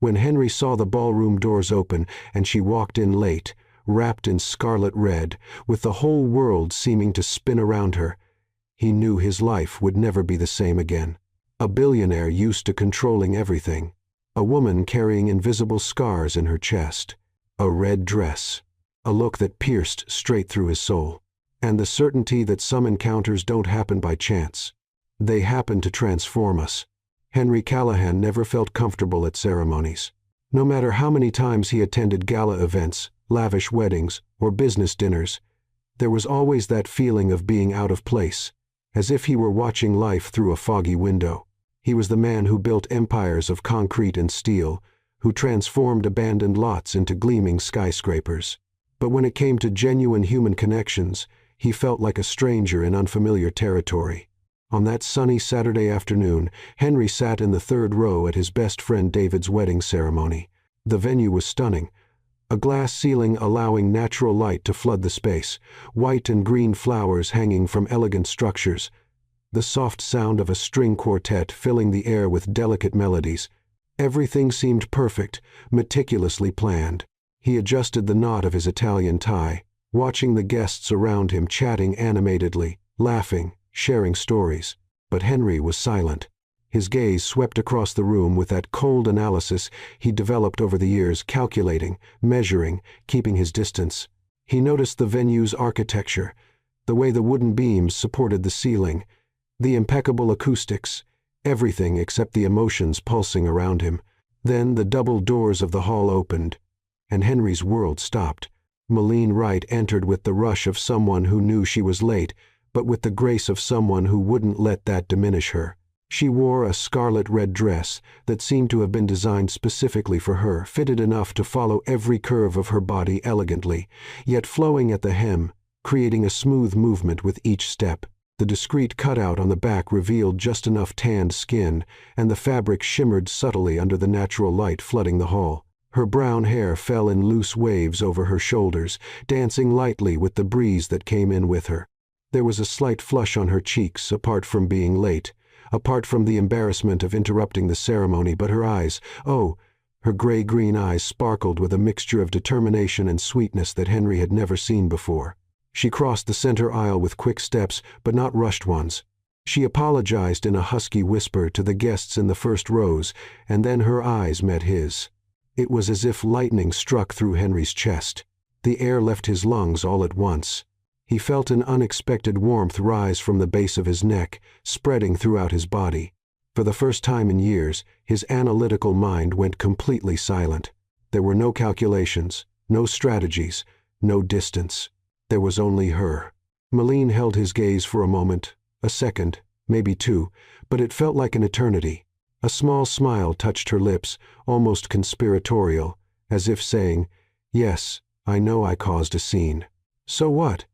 When Henry saw the ballroom doors open and she walked in late, wrapped in scarlet red, with the whole world seeming to spin around her, he knew his life would never be the same again. A billionaire used to controlling everything. A woman carrying invisible scars in her chest. A red dress. A look that pierced straight through his soul. And the certainty that some encounters don't happen by chance. They happen to transform us. Henry Callahan never felt comfortable at ceremonies. No matter how many times he attended gala events, lavish weddings, or business dinners, there was always that feeling of being out of place, as if he were watching life through a foggy window. He was the man who built empires of concrete and steel, who transformed abandoned lots into gleaming skyscrapers. But when it came to genuine human connections, he felt like a stranger in unfamiliar territory. On that sunny Saturday afternoon, Henry sat in the third row at his best friend David's wedding ceremony. The venue was stunning. A glass ceiling allowing natural light to flood the space, white and green flowers hanging from elegant structures, the soft sound of a string quartet filling the air with delicate melodies. Everything seemed perfect, meticulously planned. He adjusted the knot of his Italian tie, watching the guests around him chatting animatedly, laughing, sharing stories. But Henry was silent. His gaze swept across the room with that cold analysis he'd developed over the years, calculating, measuring, keeping his distance. He noticed the venue's architecture, the way the wooden beams supported the ceiling, the impeccable acoustics, everything except the emotions pulsing around him. Then the double doors of the hall opened, and Henry's world stopped. Millionaire Wright entered with the rush of someone who knew she was late, but with the grace of someone who wouldn't let that diminish her. She wore a scarlet red dress that seemed to have been designed specifically for her, fitted enough to follow every curve of her body elegantly, yet flowing at the hem, creating a smooth movement with each step. The discreet cutout on the back revealed just enough tanned skin, and the fabric shimmered subtly under the natural light flooding the hall. Her brown hair fell in loose waves over her shoulders, dancing lightly with the breeze that came in with her. There was a slight flush on her cheeks, apart from being late, apart from the embarrassment of interrupting the ceremony, but her eyes, her gray-green eyes sparkled with a mixture of determination and sweetness that Henry had never seen before. She crossed the center aisle with quick steps, but not rushed ones. She apologized in a husky whisper to the guests in the first rows, and then her eyes met his. It was as if lightning struck through Henry's chest. The air left his lungs all at once. He felt an unexpected warmth rise from the base of his neck, spreading throughout his body. For the first time in years, his analytical mind went completely silent. There were no calculations, no strategies, no distance. There was only her. Millionaire held his gaze for a moment, a second, maybe two, but it felt like an eternity. A small smile touched her lips, almost conspiratorial, as if saying, "Yes, I know I caused a scene. So what?"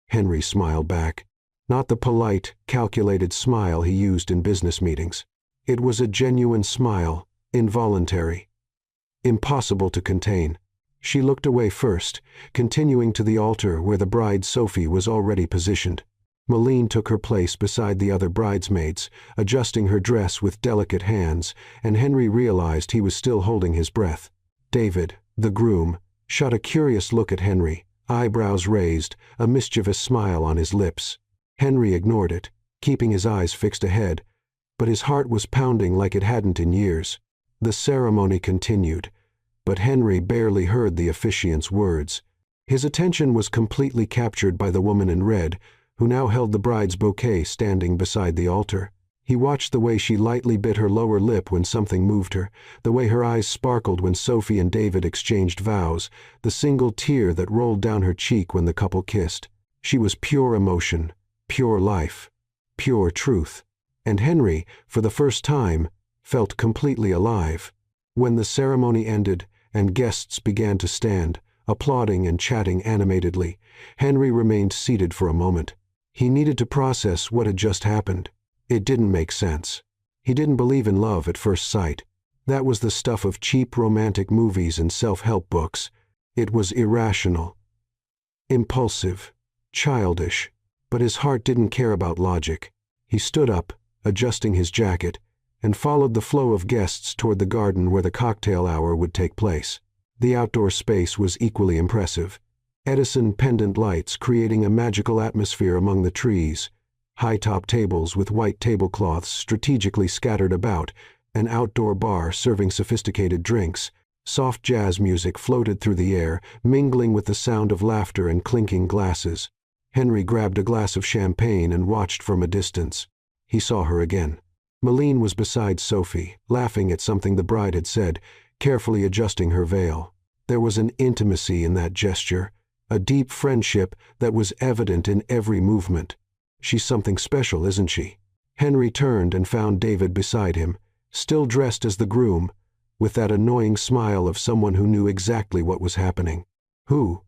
Henry smiled back. Not the polite, calculated smile he used in business meetings. It was a genuine smile, involuntary, impossible to contain. She looked away first, continuing to the altar where the bride Sophie was already positioned. Millionaire took her place beside the other bridesmaids, adjusting her dress with delicate hands, and Henry realized he was still holding his breath. David, the groom, shot a curious look at Henry, eyebrows raised, a mischievous smile on his lips. Henry ignored it, keeping his eyes fixed ahead, but his heart was pounding like it hadn't in years. The ceremony continued, but Henry barely heard the officiant's words. His attention was completely captured by the woman in red, who now held the bride's bouquet standing beside the altar. He watched the way she lightly bit her lower lip when something moved her, the way her eyes sparkled when Sophie and David exchanged vows, the single tear that rolled down her cheek when the couple kissed. She was pure emotion, pure life, pure truth. And Henry, for the first time, felt completely alive. When the ceremony ended and guests began to stand, applauding and chatting animatedly, Henry remained seated for a moment. He needed to process what had just happened. It didn't make sense. He didn't believe in love at first sight. That was the stuff of cheap romantic movies and self-help books. It was irrational, impulsive, childish, but his heart didn't care about logic. He stood up, adjusting his jacket, and followed the flow of guests toward the garden where the cocktail hour would take place. The outdoor space was equally impressive. Edison pendant lights creating a magical atmosphere among the trees, high-top tables with white tablecloths strategically scattered about, an outdoor bar serving sophisticated drinks. Soft jazz music floated through the air, mingling with the sound of laughter and clinking glasses. Henry grabbed a glass of champagne and watched from a distance. He saw her again. Malene was beside Sophie, laughing at something the bride had said, carefully adjusting her veil. There was an intimacy in that gesture, a deep friendship that was evident in every movement. She's something special, isn't she? Henry turned and found David beside him, still dressed as the groom, with that annoying smile of someone who knew exactly what was happening. Who?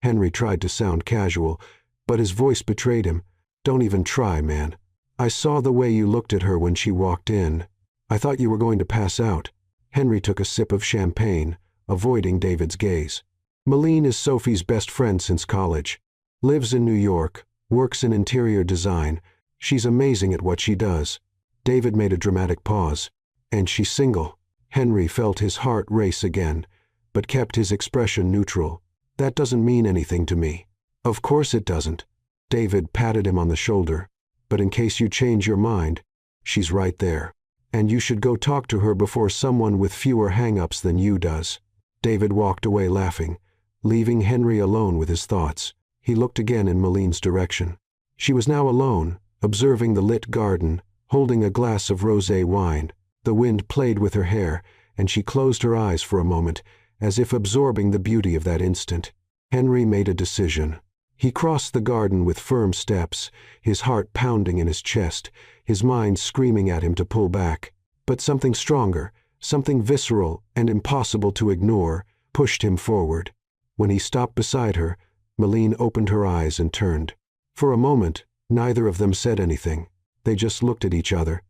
Henry tried to sound casual, but his voice betrayed him. Don't even try, man. I saw the way you looked at her when she walked in. I thought you were going to pass out. Henry took a sip of champagne, avoiding David's gaze. Malene is Sophie's best friend since college. Lives in New York, works in interior design. She's amazing at what she does. David made a dramatic pause. And she's single. Henry felt his heart race again, but kept his expression neutral. That doesn't mean anything to me. Of course it doesn't. David patted him on the shoulder. But in case you change your mind, she's right there. And you should go talk to her before someone with fewer hang-ups than you does. David walked away laughing, leaving Henry alone with his thoughts. He looked again in Malene's direction. She was now alone, observing the lit garden, holding a glass of rosé wine. The wind played with her hair, and she closed her eyes for a moment, as if absorbing the beauty of that instant. Henry made a decision. He crossed the garden with firm steps, his heart pounding in his chest, his mind screaming at him to pull back. But something stronger, something visceral and impossible to ignore, pushed him forward. When he stopped beside her, Malene opened her eyes and turned. For a moment, neither of them said anything. They just looked at each other,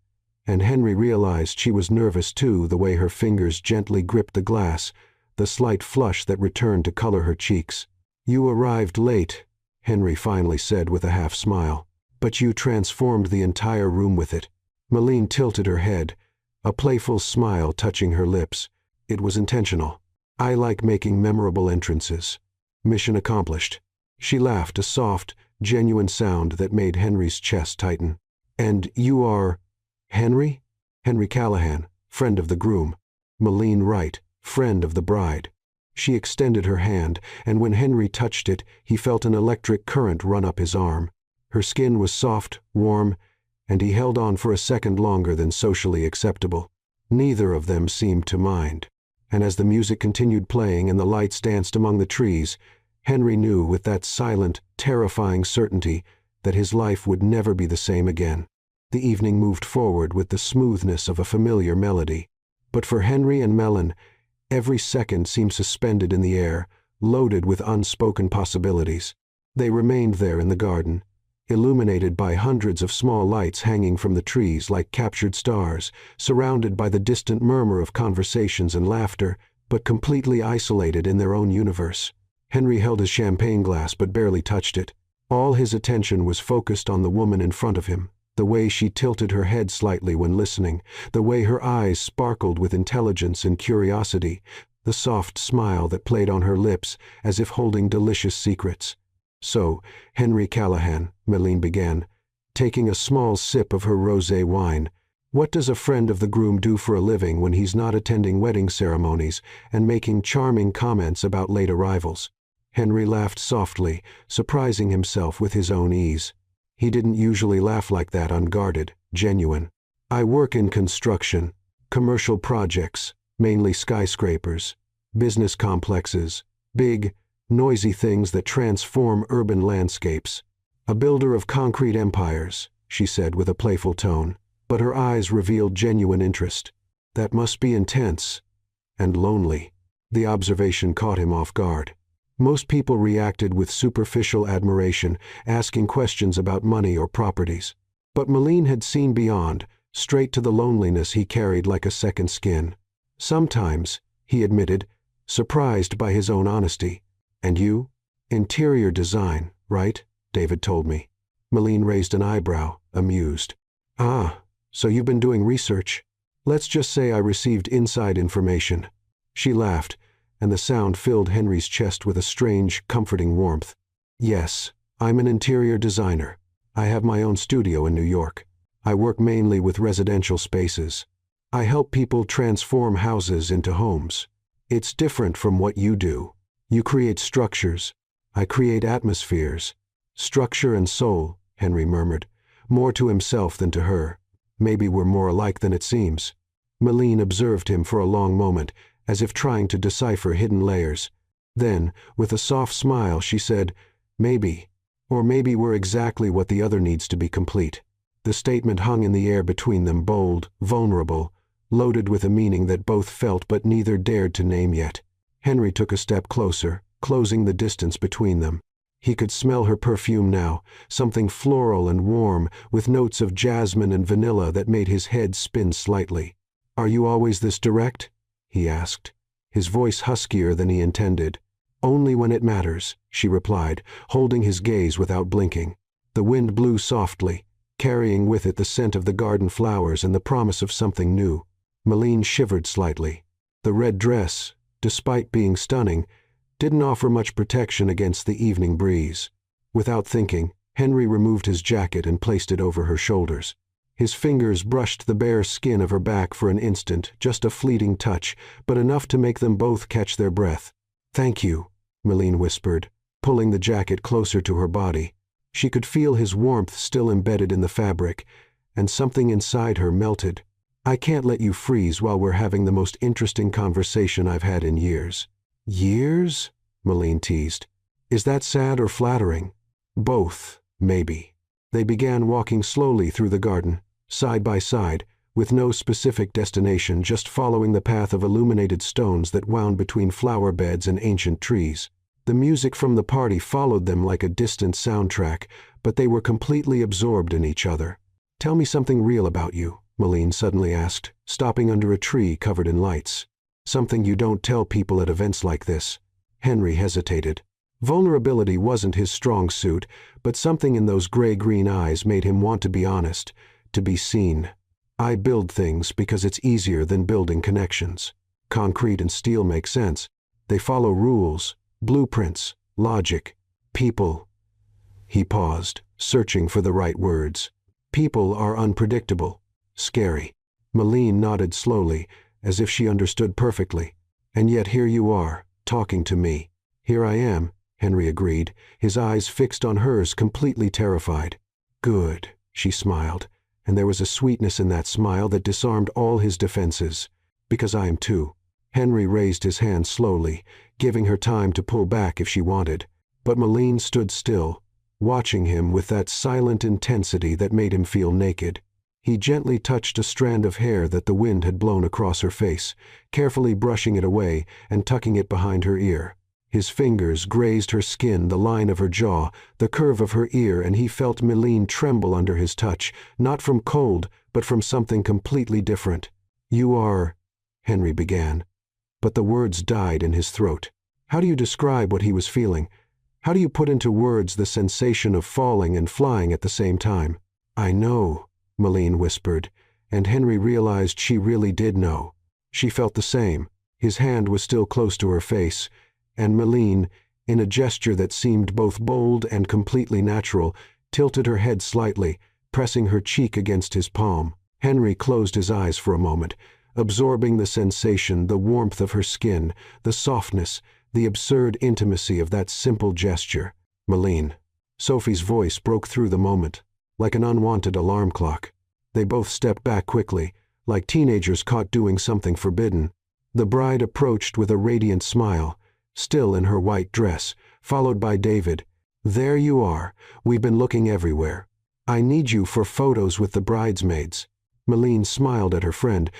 and Henry realized she was nervous too, the way her fingers gently gripped the glass, the slight flush that returned to color her cheeks. "You arrived late," Henry finally said with a half-smile, "but you transformed the entire room with it." Malene tilted her head, a playful smile touching her lips. "It was intentional. I like making memorable entrances. Mission accomplished." She laughed, a soft, genuine sound that made Henry's chest tighten. "And you are Henry?" "Henry Callahan, friend of the groom." Malene Wright, friend of the bride. She extended her hand, and when Henry touched it, he felt an electric current run up his arm. Her skin was soft, warm, and he held on for a second longer than socially acceptable. Neither of them seemed to mind. And as the music continued playing and the lights danced among the trees, Henry knew with that silent, terrifying certainty that his life would never be the same again. The evening moved forward with the smoothness of a familiar melody. But for Henry and Mellon, every second seemed suspended in the air, loaded with unspoken possibilities. They remained there in the garden, illuminated by hundreds of small lights hanging from the trees like captured stars, surrounded by the distant murmur of conversations and laughter, but completely isolated in their own universe. Henry held his champagne glass but barely touched it. All his attention was focused on the woman in front of him, the way she tilted her head slightly when listening, the way her eyes sparkled with intelligence and curiosity, the soft smile that played on her lips as if holding delicious secrets. "So, Henry Callahan," Malene began, taking a small sip of her rosé wine, "what does a friend of the groom do for a living when he's not attending wedding ceremonies and making charming comments about late arrivals?" Henry laughed softly, surprising himself with his own ease. He didn't usually laugh like that, unguarded, genuine. "I work in construction, commercial projects, mainly skyscrapers, business complexes, big, noisy things that transform urban landscapes. A builder of concrete empires," she said with a playful tone, but her eyes revealed genuine interest. "That must be intense. And lonely." The observation caught him off guard. Most people reacted with superficial admiration, asking questions about money or properties. But Malene had seen beyond, straight to the loneliness he carried like a second skin. "Sometimes," he admitted, surprised by his own honesty. "And you?" "Interior design, right?" David told me. Malene raised an eyebrow, amused. "Ah, so you've been doing research." Let's just say I received inside information." She laughed, and the sound filled Henry's chest with a strange, comforting warmth. "Yes, I'm an interior designer. I have my own studio in New York. I work mainly with residential spaces. I help people transform houses into homes. It's different from what you do. You create structures. I create atmospheres." "Structure and soul," Henry murmured, more to himself than to her. "Maybe we're more alike than it seems." Malene observed him for a long moment, as if trying to decipher hidden layers. Then, with a soft smile, she said, "Maybe. Or maybe we're exactly what the other needs to be complete." The statement hung in the air between them, bold, vulnerable, loaded with a meaning that both felt but neither dared to name yet. Henry took a step closer, closing the distance between them. He could smell her perfume now, something floral and warm, with notes of jasmine and vanilla that made his head spin slightly. "Are you always this direct?" he asked, his voice huskier than he intended. "Only when it matters," she replied, holding his gaze without blinking. The wind blew softly, carrying with it the scent of the garden flowers and the promise of something new. Malene shivered slightly. The red dress, despite being stunning, didn't offer much protection against the evening breeze. Without thinking, Henry removed his jacket and placed it over her shoulders. His fingers brushed the bare skin of her back for an instant, just a fleeting touch, but enough to make them both catch their breath. "Thank you," Malene whispered, pulling the jacket closer to her body. She could feel his warmth still embedded in the fabric, and something inside her melted. "I can't let you freeze while we're having the most interesting conversation I've had in years." "Years?" Malene teased. "Is that sad or flattering?" "Both, maybe." They began walking slowly through the garden, side by side, with no specific destination, just following the path of illuminated stones that wound between flower beds and ancient trees. The music from the party followed them like a distant soundtrack, but they were completely absorbed in each other. "Tell me something real about you," Malene suddenly asked, stopping under a tree covered in lights. "Something you don't tell people at events like this." Henry hesitated. Vulnerability wasn't his strong suit, but something in those gray-green eyes made him want to be honest, to be seen. "I build things because it's easier than building connections. Concrete and steel make sense. They follow rules, blueprints, logic. People—" He paused, searching for the right words. "People are unpredictable, scary." Malene nodded slowly, as if she understood perfectly. "And yet here you are, talking to me." "Here I am," Henry agreed, his eyes fixed on hers, completely terrified. "Good," she smiled, and there was a sweetness in that smile that disarmed all his defenses. "Because I am too." Henry raised his hand slowly, giving her time to pull back if she wanted. But Malene stood still, watching him with that silent intensity that made him feel naked. He gently touched a strand of hair that the wind had blown across her face, carefully brushing it away and tucking it behind her ear. His fingers grazed her skin, the line of her jaw, the curve of her ear, and he felt Malene tremble under his touch, not from cold, but from something completely different. "You are—" Henry began. But the words died in his throat. How do you describe what he was feeling? How do you put into words the sensation of falling and flying at the same time? "I know," Malene whispered, and Henry realized she really did know. She felt the same. His hand was still close to her face, and Malene, in a gesture that seemed both bold and completely natural, tilted her head slightly, pressing her cheek against his palm. Henry closed his eyes for a moment, absorbing the sensation, the warmth of her skin, the softness, the absurd intimacy of that simple gesture. "Malene." Sophie's voice broke through the moment, like an unwanted alarm clock. They both stepped back quickly, like teenagers caught doing something forbidden. The bride approached with a radiant smile, still in her white dress, followed by David. "There you are. We've been looking everywhere. I need you for photos with the bridesmaids." Malene smiled at her friend,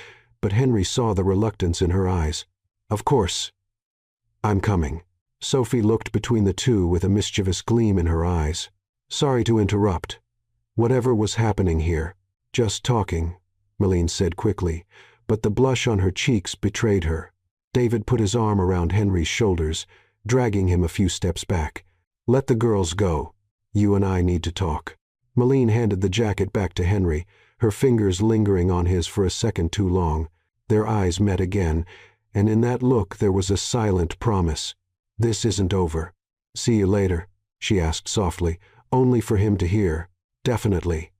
but Henry saw the reluctance in her eyes. "Of course. I'm coming." Sophie looked between the two with a mischievous gleam in her eyes. "Sorry to interrupt. Whatever was happening here." "Just talking," Malene said quickly, but the blush on her cheeks betrayed her. David put his arm around Henry's shoulders, dragging him a few steps back. "Let the girls go. You and I need to talk." Malene handed the jacket back to Henry, her fingers lingering on his for a second too long. Their eyes met again, and in that look there was a silent promise. "This isn't over." "See you later," she asked softly, only for him to hear. "Definitely,"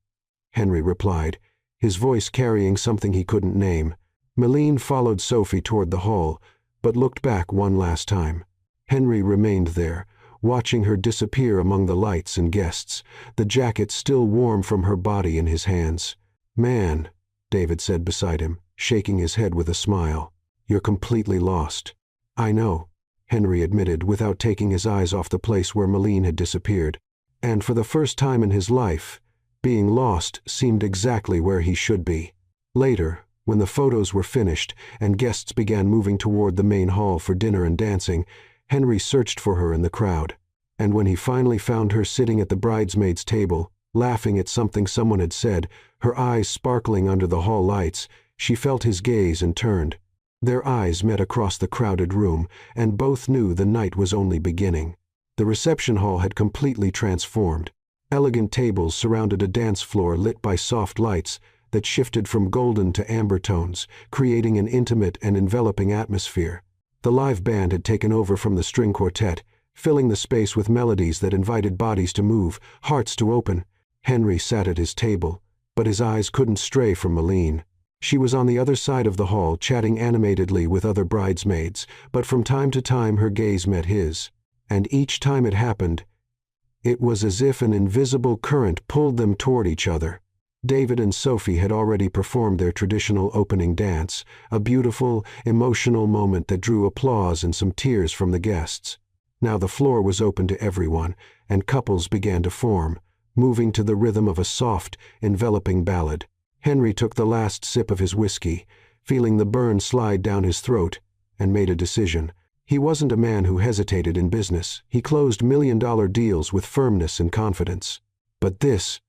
Henry replied, his voice carrying something he couldn't name. Meline followed Sophie toward the hall, but looked back one last time. Henry remained there, watching her disappear among the lights and guests, the jacket still warm from her body in his hands. "Man," David said beside him, shaking his head with a smile, "you're completely lost." "I know," Henry admitted without taking his eyes off the place where Meline had disappeared. And for the first time in his life, being lost seemed exactly where he should be. Later, when the photos were finished and guests began moving toward the main hall for dinner and dancing, Henry searched for her in the crowd. And when he finally found her sitting at the bridesmaids' table, laughing at something someone had said, her eyes sparkling under the hall lights, she felt his gaze and turned. Their eyes met across the crowded room, and both knew the night was only beginning. The reception hall had completely transformed. Elegant tables surrounded a dance floor lit by soft lights that shifted from golden to amber tones, creating an intimate and enveloping atmosphere. The live band had taken over from the string quartet, filling the space with melodies that invited bodies to move, hearts to open. Henry sat at his table, but his eyes couldn't stray from Meline. She was on the other side of the hall, chatting animatedly with other bridesmaids, but from time to time her gaze met his. And each time it happened, it was as if an invisible current pulled them toward each other. David and Sophie had already performed their traditional opening dance, a beautiful, emotional moment that drew applause and some tears from the guests. Now the floor was open to everyone, and couples began to form, moving to the rhythm of a soft, enveloping ballad. Henry took the last sip of his whiskey, feeling the burn slide down his throat, and made a decision. He wasn't a man who hesitated in business. He closed million-dollar deals with firmness and confidence. But this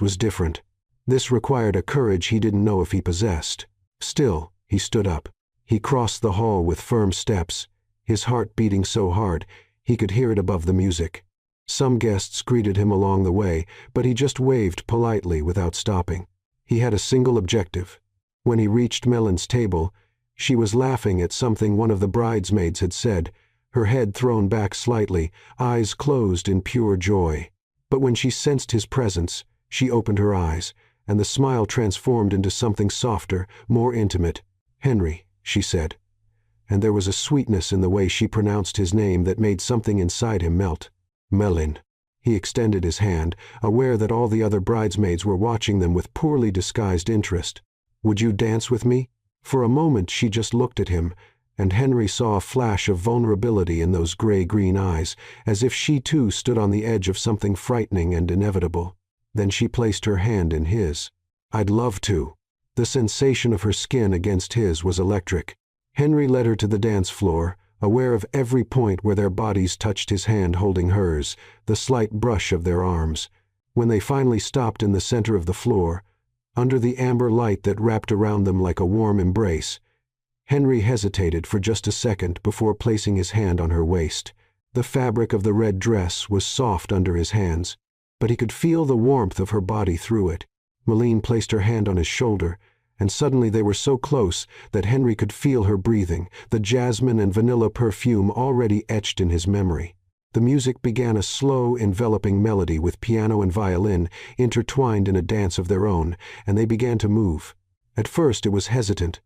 was different. This required a courage he didn't know if he possessed. Still, he stood up. He crossed the hall with firm steps, his heart beating so hard he could hear it above the music. Some guests greeted him along the way, but he just waved politely without stopping. He had a single objective. When he reached Meline's table, she was laughing at something one of the bridesmaids had said, her head thrown back slightly, eyes closed in pure joy. But when she sensed his presence, she opened her eyes, and the smile transformed into something softer, more intimate. "Henry," she said, and there was a sweetness in the way she pronounced his name that made something inside him melt. "Meline." He extended his hand, aware that all the other bridesmaids were watching them with poorly disguised interest. "Would you dance with me?" For a moment she just looked at him, and Henry saw a flash of vulnerability in those gray-green eyes, as if she too stood on the edge of something frightening and inevitable. Then she placed her hand in his. "I'd love to." The sensation of her skin against his was electric. Henry led her to the dance floor, aware of every point where their bodies touched his hand holding hers, the slight brush of their arms. When they finally stopped in the center of the floor, under the amber light that wrapped around them like a warm embrace, Henry hesitated for just a second before placing his hand on her waist. The fabric of the red dress was soft under his hands, but he could feel the warmth of her body through it. Meline placed her hand on his shoulder, and suddenly they were so close that Henry could feel her breathing, the jasmine and vanilla perfume already etched in his memory. The music began a slow, enveloping melody with piano and violin intertwined in a dance of their own, and they began to move. At first it was hesitant,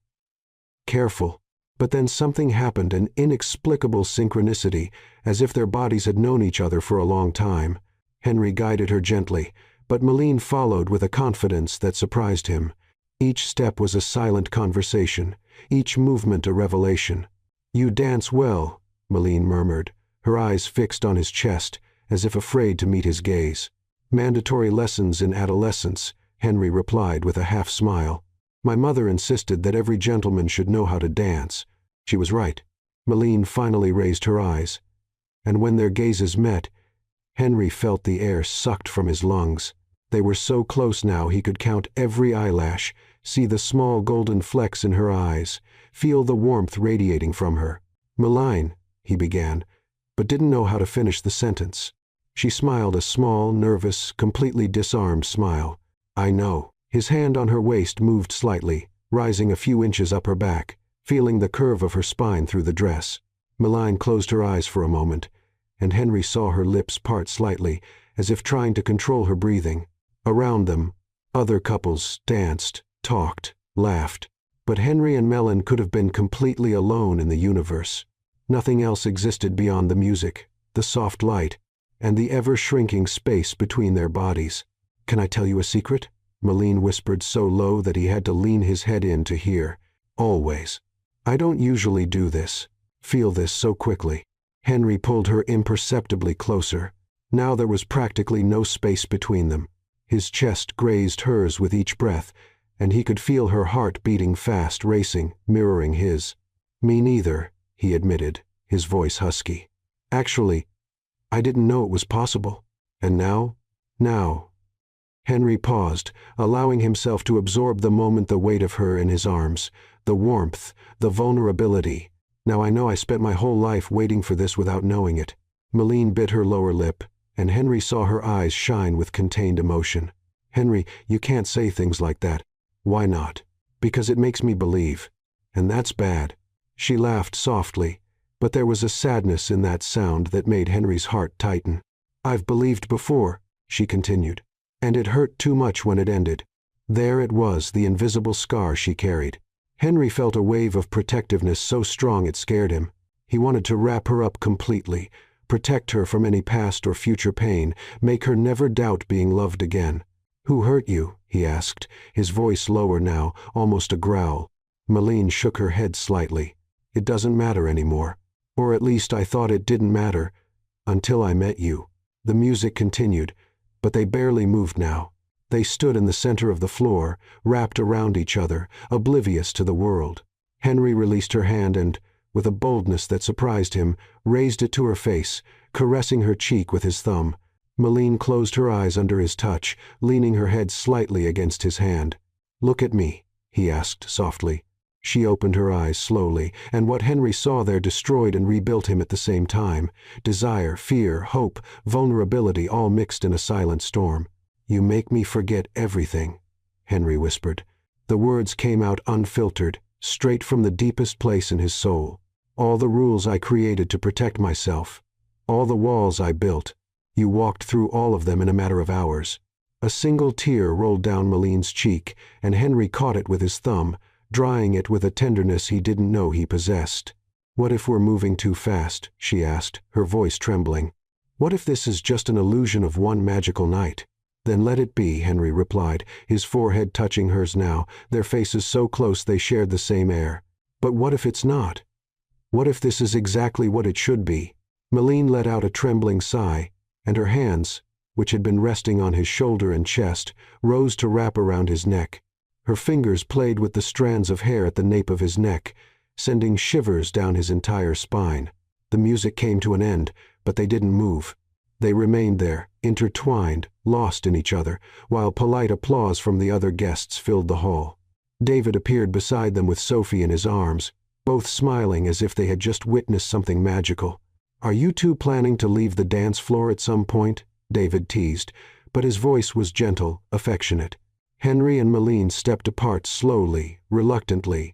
careful, but then something happened, an inexplicable synchronicity, as if their bodies had known each other for a long time. Henry guided her gently, but Meline followed with a confidence that surprised him. Each step was a silent conversation, each movement a revelation. "You dance well," Meline murmured, her eyes fixed on his chest, as if afraid to meet his gaze. "Mandatory lessons in adolescence," Henry replied with a half-smile. "My mother insisted that every gentleman should know how to dance." She was right. Meline finally raised her eyes, and when their gazes met, Henry felt the air sucked from his lungs. They were so close now he could count every eyelash, see the small golden flecks in her eyes, feel the warmth radiating from her. "Meline," he began, but didn't know how to finish the sentence. She smiled a small, nervous, completely disarmed smile. "I know." His hand on her waist moved slightly, rising a few inches up her back, feeling the curve of her spine through the dress. Meline closed her eyes for a moment, and Henry saw her lips part slightly, as if trying to control her breathing. Around them, other couples danced, talked, laughed. But Henry and Mellon could have been completely alone in the universe. Nothing else existed beyond the music, the soft light, and the ever-shrinking space between their bodies. "Can I tell you a secret?" Meline whispered so low that he had to lean his head in to hear. "Always. I don't usually do this, feel this so quickly." Henry pulled her imperceptibly closer. Now there was practically no space between them. His chest grazed hers with each breath, and he could feel her heart beating fast, racing, mirroring his. "Me neither," he admitted, his voice husky. "Actually, I didn't know it was possible. And now? Now." Henry paused, allowing himself to absorb the moment, the weight of her in his arms, the warmth, the vulnerability. "Now I know I spent my whole life waiting for this without knowing it." Meline bit her lower lip, and Henry saw her eyes shine with contained emotion. "Henry, you can't say things like that." "Why not?" "Because it makes me believe. And that's bad." She laughed softly, but there was a sadness in that sound that made Henry's heart tighten. "I've believed before," she continued, "and it hurt too much when it ended." There it was, the invisible scar she carried. Henry felt a wave of protectiveness so strong it scared him. He wanted to wrap her up completely, protect her from any past or future pain, make her never doubt being loved again. "Who hurt you?" he asked, his voice lower now, almost a growl. Meline shook her head slightly. "It doesn't matter anymore. Or at least I thought it didn't matter, until I met you." The music continued, but they barely moved now. They stood in the center of the floor, wrapped around each other, oblivious to the world. Henry released her hand and, with a boldness that surprised him, raised it to her face, caressing her cheek with his thumb. Meline closed her eyes under his touch, leaning her head slightly against his hand. "Look at me," he asked softly. She opened her eyes slowly, and what Henry saw there destroyed and rebuilt him at the same time. Desire, fear, hope, vulnerability, all mixed in a silent storm. "You make me forget everything," Henry whispered. The words came out unfiltered, straight from the deepest place in his soul. "All the rules I created to protect myself, all the walls I built, you walked through all of them in a matter of hours." A single tear rolled down Meline's cheek, and Henry caught it with his thumb, drying it with a tenderness he didn't know he possessed. "What if we're moving too fast?" she asked, her voice trembling. "What if this is just an illusion of one magical night?" "Then let it be," Henry replied, his forehead touching hers now, their faces so close they shared the same air. "But what if it's not? What if this is exactly what it should be?" Meline let out a trembling sigh, and her hands, which had been resting on his shoulder and chest, rose to wrap around his neck. Her fingers played with the strands of hair at the nape of his neck, sending shivers down his entire spine. The music came to an end, but they didn't move. They remained there, intertwined, lost in each other, while polite applause from the other guests filled the hall. David appeared beside them with Sophie in his arms, both smiling as if they had just witnessed something magical. "Are you two planning to leave the dance floor at some point?" David teased, but his voice was gentle, affectionate. Henry and Meline stepped apart slowly, reluctantly,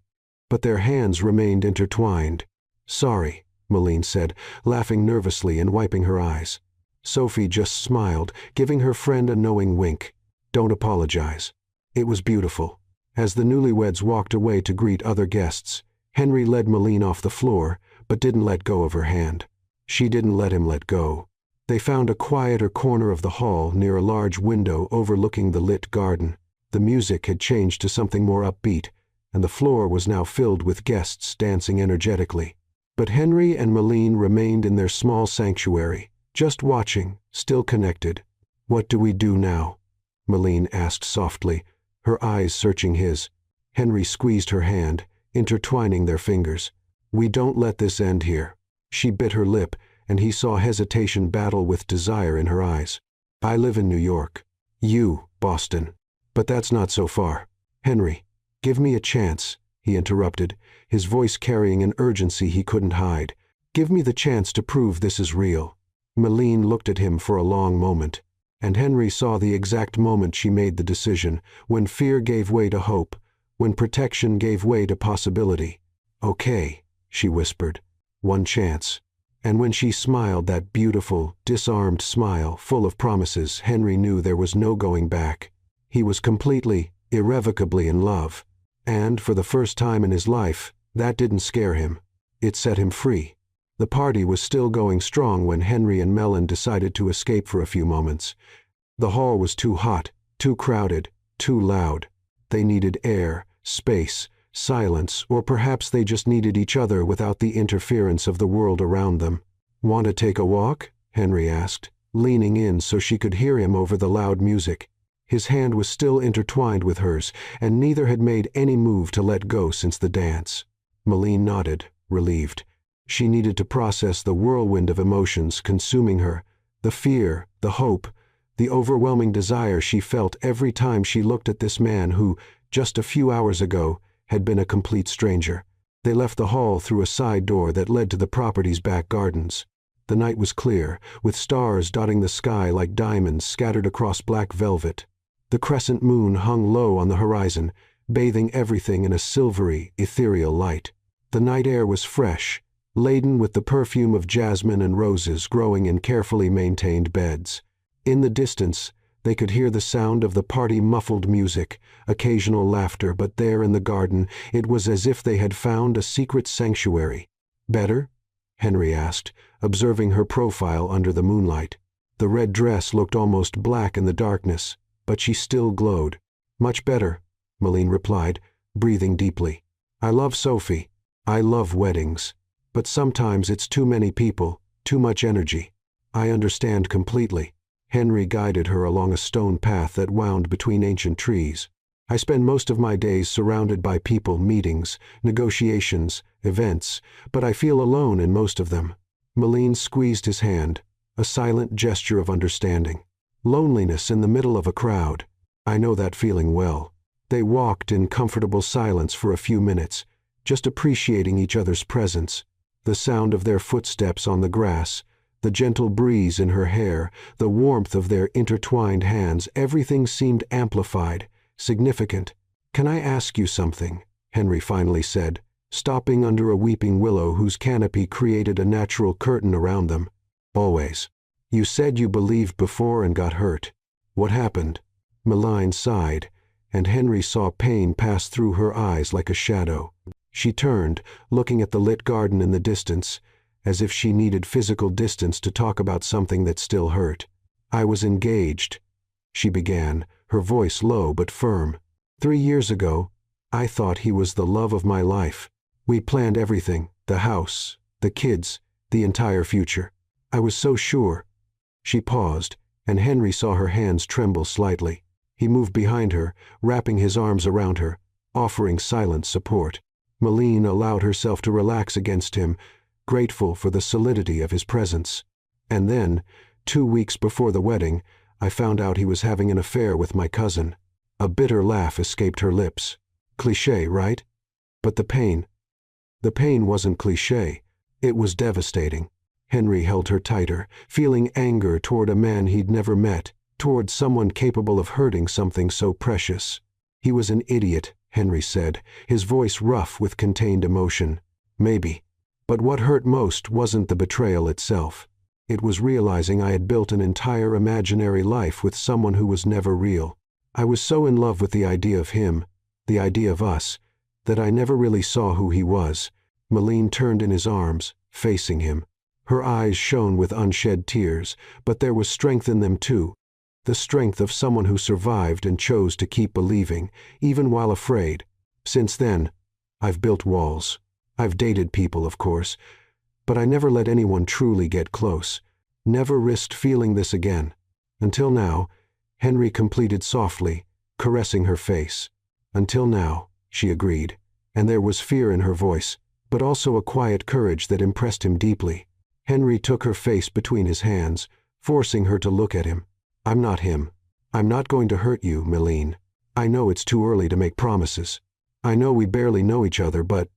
but their hands remained intertwined. "Sorry," Meline said, laughing nervously and wiping her eyes. Sophie just smiled, giving her friend a knowing wink. "Don't apologize. It was beautiful." As the newlyweds walked away to greet other guests, Henry led Meline off the floor, but didn't let go of her hand. She didn't let him let go. They found a quieter corner of the hall near a large window overlooking the lit garden. The music had changed to something more upbeat, and the floor was now filled with guests dancing energetically. But Henry and Meline remained in their small sanctuary, just watching, still connected. "What do we do now?" Meline asked softly, her eyes searching his. Henry squeezed her hand, intertwining their fingers. "We don't let this end here." She bit her lip, and he saw hesitation battle with desire in her eyes. "I live in New York. You, Boston. But that's not so far." "Henry, give me a chance," he interrupted, his voice carrying an urgency he couldn't hide. "Give me the chance to prove this is real." Meline looked at him for a long moment. And Henry saw the exact moment she made the decision, when fear gave way to hope, when protection gave way to possibility. "Okay," she whispered. "One chance." And when she smiled that beautiful, disarmed smile, full of promises, Henry knew there was no going back. He was completely, irrevocably in love. And, for the first time in his life, that didn't scare him. It set him free. The party was still going strong when Henry and Mellon decided to escape for a few moments. The hall was too hot, too crowded, too loud. They needed air, space, silence, or perhaps they just needed each other without the interference of the world around them. "Want to take a walk?" Henry asked, leaning in so she could hear him over the loud music. His hand was still intertwined with hers, and neither had made any move to let go since the dance. Millionaire nodded, relieved. She needed to process the whirlwind of emotions consuming her, the fear, the hope, the overwhelming desire she felt every time she looked at this man who, just a few hours ago, had been a complete stranger. They left the hall through a side door that led to the property's back gardens. The night was clear, with stars dotting the sky like diamonds scattered across black velvet. The crescent moon hung low on the horizon, bathing everything in a silvery, ethereal light. The night air was fresh, laden with the perfume of jasmine and roses growing in carefully maintained beds. In the distance, they could hear the sound of the party-muffled music, occasional laughter, but there in the garden it was as if they had found a secret sanctuary. "Better?" Henry asked, observing her profile under the moonlight. The red dress looked almost black in the darkness, but she still glowed. "Much better," Millionaire replied, breathing deeply. "I love Sophie. I love weddings. But sometimes it's too many people, too much energy. I understand completely." Henry guided her along a stone path that wound between ancient trees. "I spend most of my days surrounded by people, meetings, negotiations, events, but I feel alone in most of them." Millionaire squeezed his hand, a silent gesture of understanding. "Loneliness in the middle of a crowd. I know that feeling well." They walked in comfortable silence for a few minutes, just appreciating each other's presence. The sound of their footsteps on the grass, the gentle breeze in her hair, the warmth of their intertwined hands, everything seemed amplified, significant. "Can I ask you something?" Henry finally said, stopping under a weeping willow whose canopy created a natural curtain around them. "Always. You said you believed before and got hurt. What happened?" Millionaire sighed, and Henry saw pain pass through her eyes like a shadow. She turned, looking at the lit garden in the distance, as if she needed physical distance to talk about something that still hurt. "I was engaged," she began, her voice low but firm. 3 years ago, I thought he was the love of my life. We planned everything, the house, the kids, the entire future. I was so sure." She paused, and Henry saw her hands tremble slightly. He moved behind her, wrapping his arms around her, offering silent support. Millionaire allowed herself to relax against him, grateful for the solidity of his presence. "And then, 2 weeks before the wedding, I found out he was having an affair with my cousin." A bitter laugh escaped her lips. "Cliché, right? But the pain wasn't cliché. It was devastating." Henry held her tighter, feeling anger toward a man he'd never met, toward someone capable of hurting something so precious. "He was an idiot," Henry said, his voice rough with contained emotion. "Maybe. But what hurt most wasn't the betrayal itself. It was realizing I had built an entire imaginary life with someone who was never real. I was so in love with the idea of him, the idea of us, that I never really saw who he was." Millionaire turned in his arms, facing him. Her eyes shone with unshed tears, but there was strength in them too. The strength of someone who survived and chose to keep believing, even while afraid. "Since then, I've built walls. I've dated people, of course, but I never let anyone truly get close. Never risked feeling this again. Until now," Henry completed softly, caressing her face. "Until now," she agreed, and there was fear in her voice, but also a quiet courage that impressed him deeply. Henry took her face between his hands, forcing her to look at him. "I'm not him. I'm not going to hurt you, Millionaire. I know it's too early to make promises. I know we barely know each other, but—"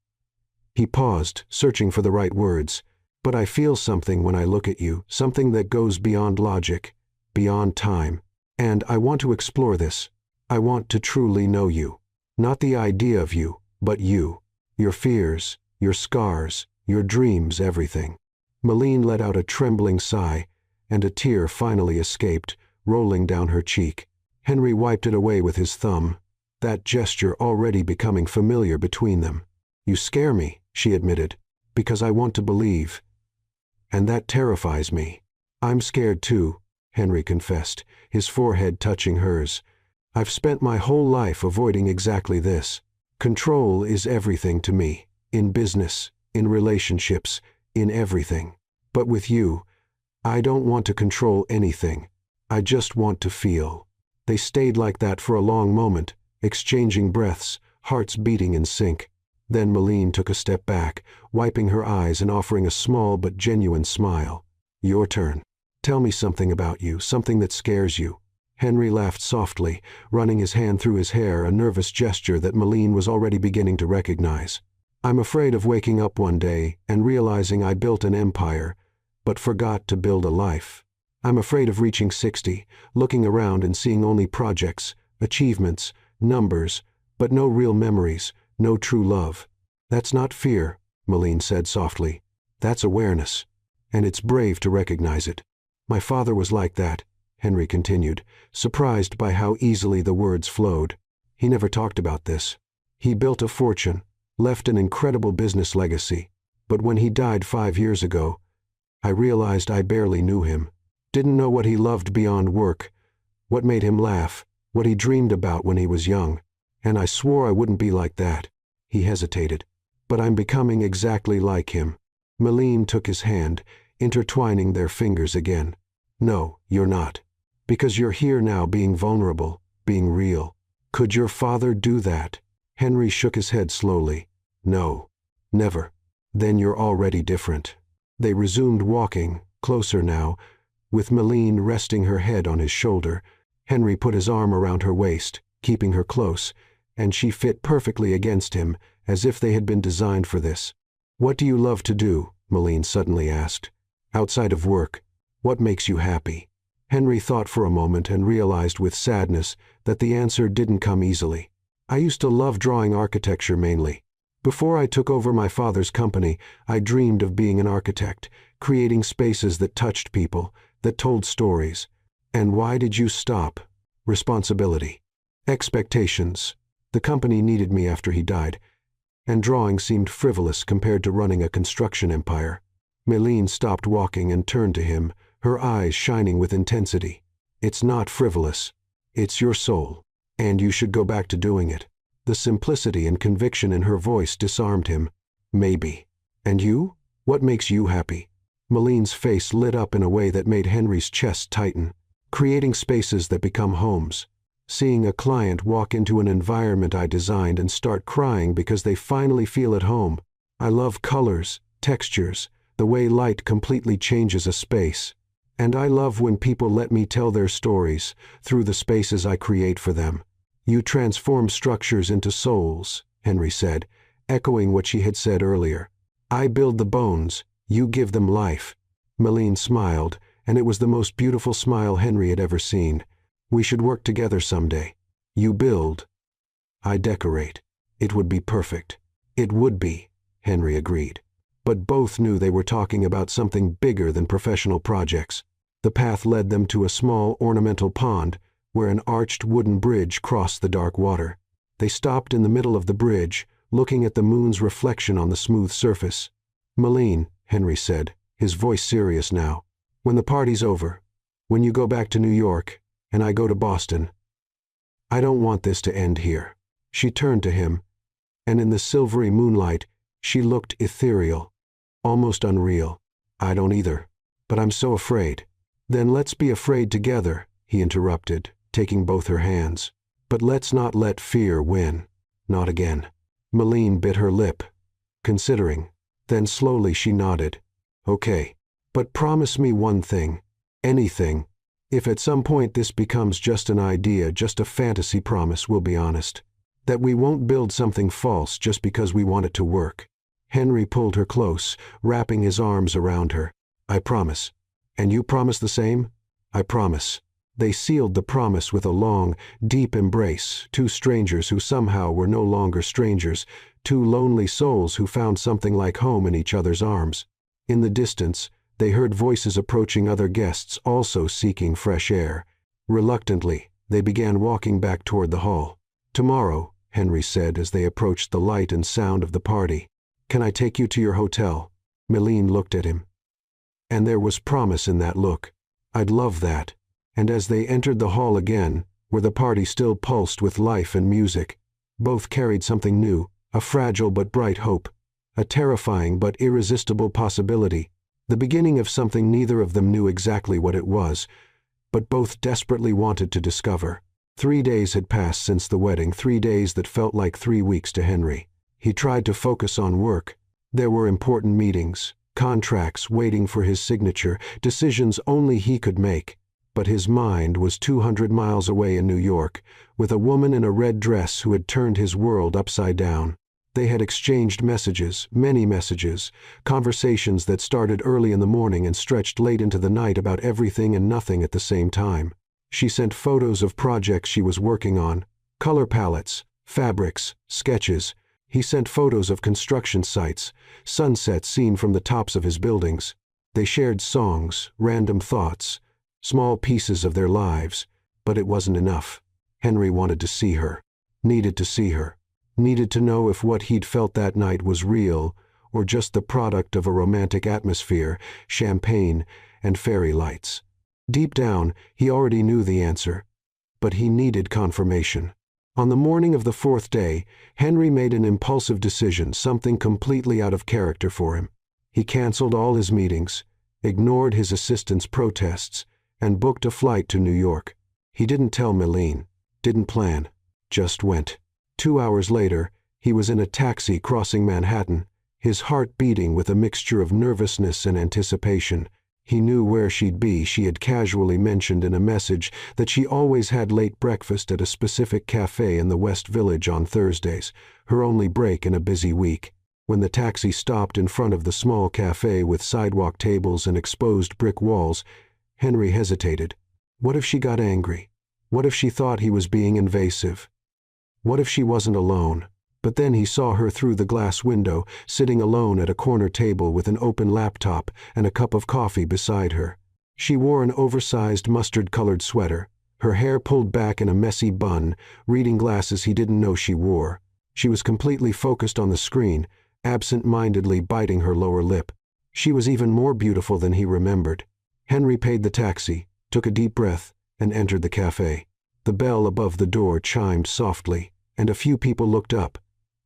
He paused, searching for the right words. "But I feel something when I look at you, something that goes beyond logic, beyond time. And I want to explore this. I want to truly know you. Not the idea of you, but you. Your fears, your scars, your dreams, everything. Malene let out a trembling sigh, and a tear finally escaped, rolling down her cheek. Henry wiped it away with his thumb, that gesture already becoming familiar between them. You scare me, she admitted, because I want to believe. And that terrifies me. I'm scared too, Henry confessed, his forehead touching hers. I've spent my whole life avoiding exactly this. Control is everything to me, in business, in relationships, in everything. But with you, I don't want to control anything. I just want to feel. They stayed like that for a long moment, exchanging breaths, hearts beating in sync. Then Malene took a step back, wiping her eyes and offering a small but genuine smile. Your turn. Tell me something about you, something that scares you. Henry laughed softly, running his hand through his hair, a nervous gesture that Malene was already beginning to recognize. I'm afraid of waking up one day and realizing I built an empire, but forgot to build a life. I'm afraid of reaching 60, looking around and seeing only projects, achievements, numbers, but no real memories, no true love. That's not fear, Malene said softly. That's awareness. And it's brave to recognize it. My father was like that, Henry continued, surprised by how easily the words flowed. He never talked about this. He built a fortune, left an incredible business legacy, but when he died 5 years ago, I realized I barely knew him. Didn't know what he loved beyond work, what made him laugh, what he dreamed about when he was young, and I swore I wouldn't be like that. He hesitated. But I'm becoming exactly like him. Malene took his hand, intertwining their fingers again. No, you're not. Because you're here now being vulnerable, being real. Could your father do that? Henry shook his head slowly. No, never. Then you're already different. They resumed walking, closer now, with Malene resting her head on his shoulder. Henry put his arm around her waist, keeping her close, and she fit perfectly against him, as if they had been designed for this. What do you love to do? Malene suddenly asked. Outside of work, what makes you happy? Henry thought for a moment and realized with sadness that the answer didn't come easily. I used to love drawing architecture mainly. Before I took over my father's company, I dreamed of being an architect, creating spaces that touched people, that told stories. And why did you stop? Responsibility. Expectations. The company needed me after he died, and drawing seemed frivolous compared to running a construction empire. Malene stopped walking and turned to him, her eyes shining with intensity. It's not frivolous. It's your soul, and you should go back to doing it. The simplicity and conviction in her voice disarmed him. Maybe. And you? What makes you happy? Malene's face lit up in a way that made Henry's chest tighten. Creating spaces that become homes. Seeing a client walk into an environment I designed and start crying because they finally feel at home. I love colors, textures, the way light completely changes a space. And I love when people let me tell their stories through the spaces I create for them. You transform structures into souls, Henry said, echoing what she had said earlier. I build the bones, you give them life. Malene smiled, and it was the most beautiful smile Henry had ever seen. We should work together someday. You build. I decorate. It would be perfect. It would be, Henry agreed. But both knew they were talking about something bigger than professional projects. The path led them to a small ornamental pond, where an arched wooden bridge crossed the dark water. They stopped in the middle of the bridge, looking at the moon's reflection on the smooth surface. Malene, Henry said, his voice serious now, when the party's over, when you go back to New York, and I go to Boston, I don't want this to end here. She turned to him, and in the silvery moonlight, she looked ethereal, almost unreal. I don't either, but I'm so afraid. Then let's be afraid together, he interrupted, taking both her hands. But let's not let fear win. Not again. Malene bit her lip, considering. Then slowly she nodded. Okay, but promise me one thing. Anything. If at some point this becomes just an idea, just a fantasy, promise we'll be honest. That we won't build something false just because we want it to work. Henry pulled her close, wrapping his arms around her. I promise. And you promise the same? I promise. They sealed the promise with a long, deep embrace, two strangers who somehow were no longer strangers, two lonely souls who found something like home in each other's arms. In the distance, they heard voices approaching other guests also seeking fresh air. Reluctantly, they began walking back toward the hall. "Tomorrow," Henry said as they approached the light and sound of the party. "Can I take you to your hotel?" Millionaire looked at him. And there was promise in that look. "I'd love that." And as they entered the hall again, where the party still pulsed with life and music, both carried something new, a fragile but bright hope, a terrifying but irresistible possibility, the beginning of something neither of them knew exactly what it was, but both desperately wanted to discover. 3 days had passed since the wedding, 3 days that felt like 3 weeks to Henry. He tried to focus on work. There were important meetings, contracts waiting for his signature, decisions only he could make. But his mind was 200 miles away in New York, with a woman in a red dress who had turned his world upside down. They had exchanged messages, many messages, conversations that started early in the morning and stretched late into the night about everything and nothing at the same time. She sent photos of projects she was working on, color palettes, fabrics, sketches. He sent photos of construction sites, sunsets seen from the tops of his buildings. They shared songs, random thoughts, small pieces of their lives, but it wasn't enough. Henry wanted to see her, needed to see her, needed to know if what he'd felt that night was real or just the product of a romantic atmosphere, champagne, and fairy lights. Deep down, he already knew the answer, but he needed confirmation. On the morning of the 4th day, Henry made an impulsive decision, something completely out of character for him. He canceled all his meetings, ignored his assistant's protests, and booked a flight to New York. He didn't tell Millionaire, didn't plan, just went. 2 hours later, he was in a taxi crossing Manhattan, his heart beating with a mixture of nervousness and anticipation. He knew where she'd be. She had casually mentioned in a message that she always had late breakfast at a specific cafe in the West Village on Thursdays, her only break in a busy week. When the taxi stopped in front of the small cafe with sidewalk tables and exposed brick walls, Henry hesitated. What if she got angry? What if she thought he was being invasive? What if she wasn't alone? But then he saw her through the glass window, sitting alone at a corner table with an open laptop and a cup of coffee beside her. She wore an oversized mustard-colored sweater, her hair pulled back in a messy bun, reading glasses he didn't know she wore. She was completely focused on the screen, absent-mindedly biting her lower lip. She was even more beautiful than he remembered. Henry paid the taxi, took a deep breath, and entered the cafe. The bell above the door chimed softly, and a few people looked up,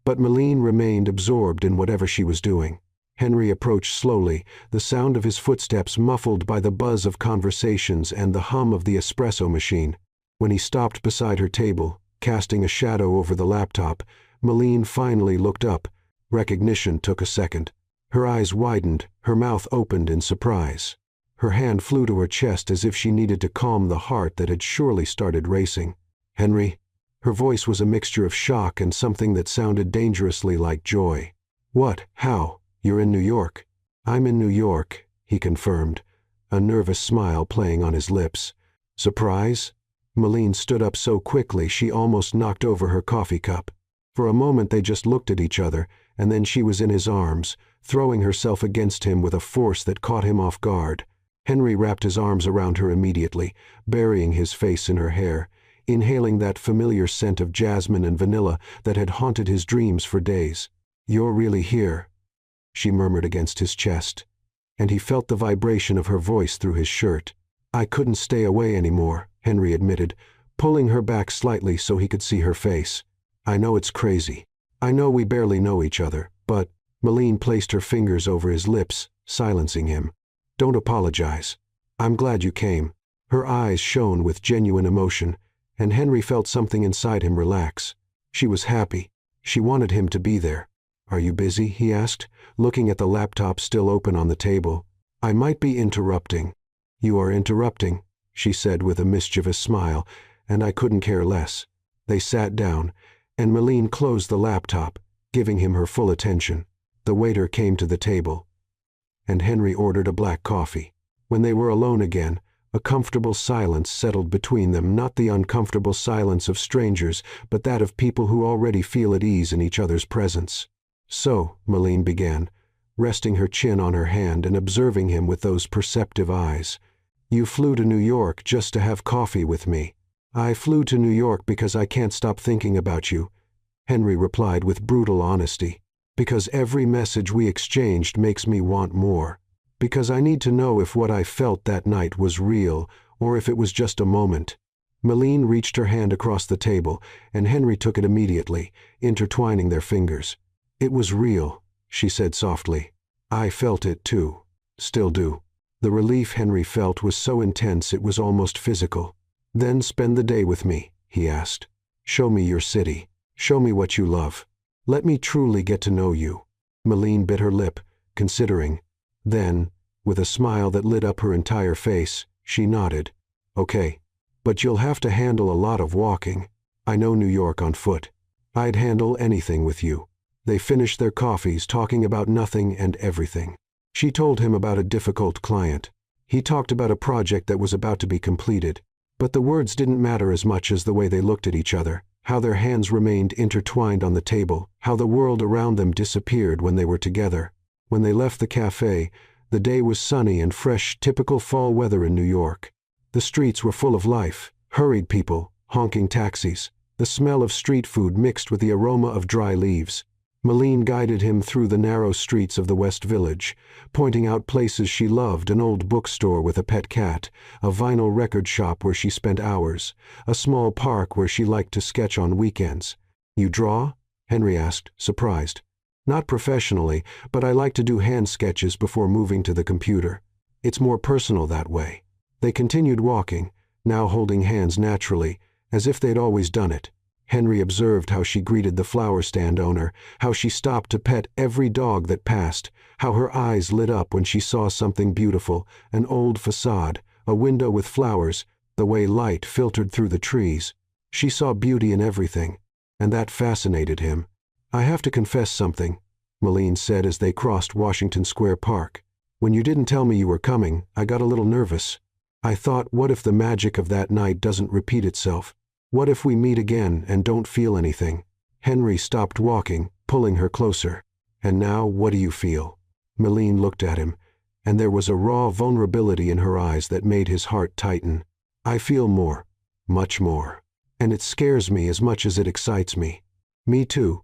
but Millionaire remained absorbed in whatever she was doing. Henry approached slowly, the sound of his footsteps muffled by the buzz of conversations and the hum of the espresso machine. When he stopped beside her table, casting a shadow over the laptop, Millionaire finally looked up. Recognition took a second. Her eyes widened, her mouth opened in surprise. Her hand flew to her chest as if she needed to calm the heart that had surely started racing. "Henry?" Her voice was a mixture of shock and something that sounded dangerously like joy. "What? How? You're in New York?" "I'm in New York," he confirmed, a nervous smile playing on his lips. "Surprise?" Millionaire stood up so quickly she almost knocked over her coffee cup. For a moment they just looked at each other, and then she was in his arms, throwing herself against him with a force that caught him off guard. Henry wrapped his arms around her immediately, burying his face in her hair, inhaling that familiar scent of jasmine and vanilla that had haunted his dreams for days. "You're really here," she murmured against his chest, and he felt the vibration of her voice through his shirt. "I couldn't stay away anymore," Henry admitted, pulling her back slightly so he could see her face. "I know it's crazy. I know we barely know each other, but—" Millionaire placed her fingers over his lips, silencing him. "Don't apologize. I'm glad you came." Her eyes shone with genuine emotion, and Henry felt something inside him relax. She was happy. She wanted him to be there. "Are you busy?" he asked, looking at the laptop still open on the table. "I might be interrupting." "You are interrupting," she said with a mischievous smile, "and I couldn't care less." They sat down, and Millionaire closed the laptop, giving him her full attention. The waiter came to the table, and Henry ordered a black coffee. When they were alone again, A comfortable silence settled between them, not the uncomfortable silence of strangers, but that of people who already feel at ease in each other's presence. "So," Malene began, resting her chin on her hand and observing him with those perceptive eyes, "you flew to New York just to have coffee with me." "I flew to New York because I can't stop thinking about you," Henry replied with brutal honesty. "Because every message we exchanged makes me want more. Because I need to know if what I felt that night was real or if it was just a moment." Malene reached her hand across the table, and Henry took it immediately, intertwining their fingers. "It was real," she said softly. "I felt it too. Still do." The relief Henry felt was so intense it was almost physical. "Then spend the day with me," he asked. "Show me your city. Show me what you love. Let me truly get to know you." Malene bit her lip, considering. Then, with a smile that lit up her entire face, she nodded. "Okay. But you'll have to handle a lot of walking. I know New York on foot. I'd handle anything with you." They finished their coffees talking about nothing and everything. She told him about a difficult client. He talked about a project that was about to be completed. But the words didn't matter as much as the way they looked at each other, how their hands remained intertwined on the table, how the world around them disappeared when they were together. When they left the cafe, the day was sunny and fresh, typical fall weather in New York. The streets were full of life, hurried people, honking taxis, the smell of street food mixed with the aroma of dry leaves. Malene guided him through the narrow streets of the West Village, pointing out places she loved: an old bookstore with a pet cat, a vinyl record shop where she spent hours, a small park where she liked to sketch on weekends. "You draw?" Henry asked, surprised. "Not professionally, but I like to do hand sketches before moving to the computer. It's more personal that way." They continued walking, now holding hands naturally, as if they'd always done it. Henry observed how she greeted the flower stand owner, how she stopped to pet every dog that passed, how her eyes lit up when she saw something beautiful, an old facade, a window with flowers, the way light filtered through the trees. She saw beauty in everything, and that fascinated him. "I have to confess something," Malene said as they crossed Washington Square Park. "When you didn't tell me you were coming, I got a little nervous. I thought, what if the magic of that night doesn't repeat itself? What if we meet again and don't feel anything?" Henry stopped walking, pulling her closer. "And now, what do you feel?" Malene looked at him, and there was a raw vulnerability in her eyes that made his heart tighten. "I feel more. Much more. And it scares me as much as it excites me." "Me too,"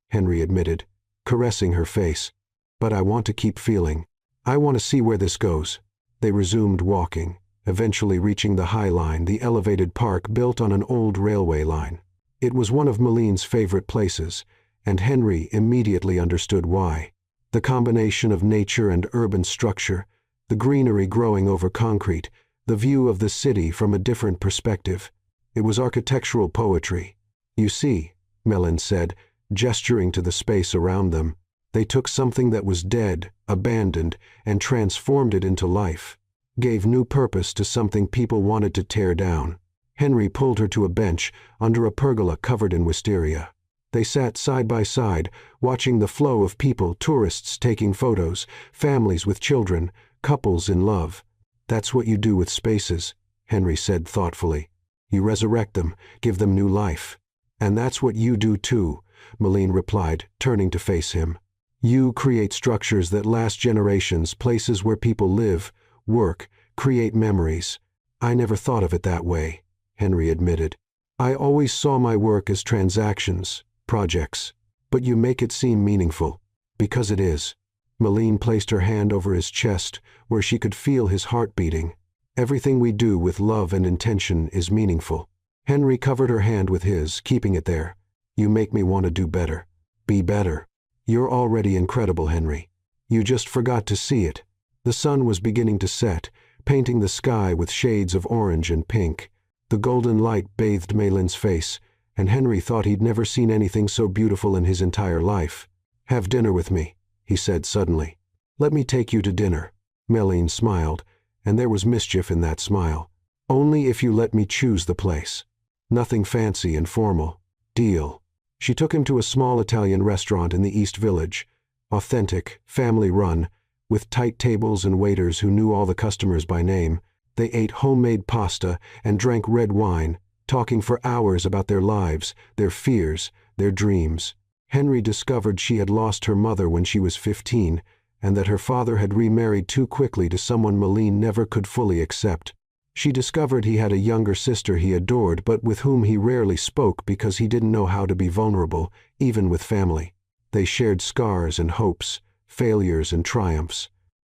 Henry admitted, caressing her face. "But I want to keep feeling. I want to see where this goes." They resumed walking, eventually reaching the High Line, the elevated park built on an old railway line. It was one of Malene's favorite places, and Henry immediately understood why. The combination of nature and urban structure, the greenery growing over concrete, the view of the city from a different perspective. It was architectural poetry. "You see," Mellon said, gesturing to the space around them, "they took something that was dead, abandoned, and transformed it into life. Gave new purpose to something people wanted to tear down." Henry pulled her to a bench under a pergola covered in wisteria. They sat side by side, watching the flow of people, tourists taking photos, families with children, couples in love. "That's what you do with spaces," Henry said thoughtfully. "You resurrect them, give them new life." "And that's what you do too," Malene replied, turning to face him. "You create structures that last generations, places where people live, work, create memories." "I never thought of it that way," Henry admitted. "I always saw my work as transactions, projects. But you make it seem meaningful. Because it is." Malene placed her hand over his chest, where she could feel his heart beating. "Everything we do with love and intention is meaningful." Henry covered her hand with his, keeping it there. "You make me want to do better. Be better. You're already incredible, Henry. You just forgot to see it." The sun was beginning to set, painting the sky with shades of orange and pink. The golden light bathed Malin's face, and Henry thought he'd never seen anything so beautiful in his entire life. "Have dinner with me," he said suddenly. "Let me take you to dinner." Malene smiled, and there was mischief in that smile. "Only if you let me choose the place. Nothing fancy and formal. Deal." She took him to a small Italian restaurant in the East Village, authentic, family-run, with tight tables and waiters who knew all the customers by name. They ate homemade pasta and drank red wine, talking for hours about their lives, their fears, their dreams. Henry discovered she had lost her mother when she was 15, and that her father had remarried too quickly to someone Malene never could fully accept. She discovered he had a younger sister he adored but with whom he rarely spoke because he didn't know how to be vulnerable, even with family. They shared scars and hopes, failures and triumphs.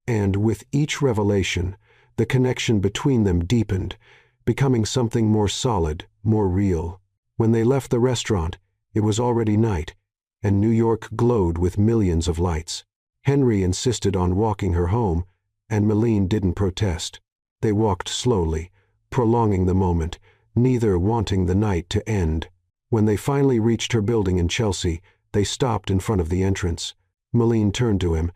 And with each revelation, the connection between them deepened, becoming something more solid, more real. When they left the restaurant, it was already night, and New York glowed with millions of lights. Henry insisted on walking her home, and Malene didn't protest. They walked slowly, prolonging the moment, neither wanting the night to end. When they finally reached her building in Chelsea, they stopped in front of the entrance. Malene turned to him,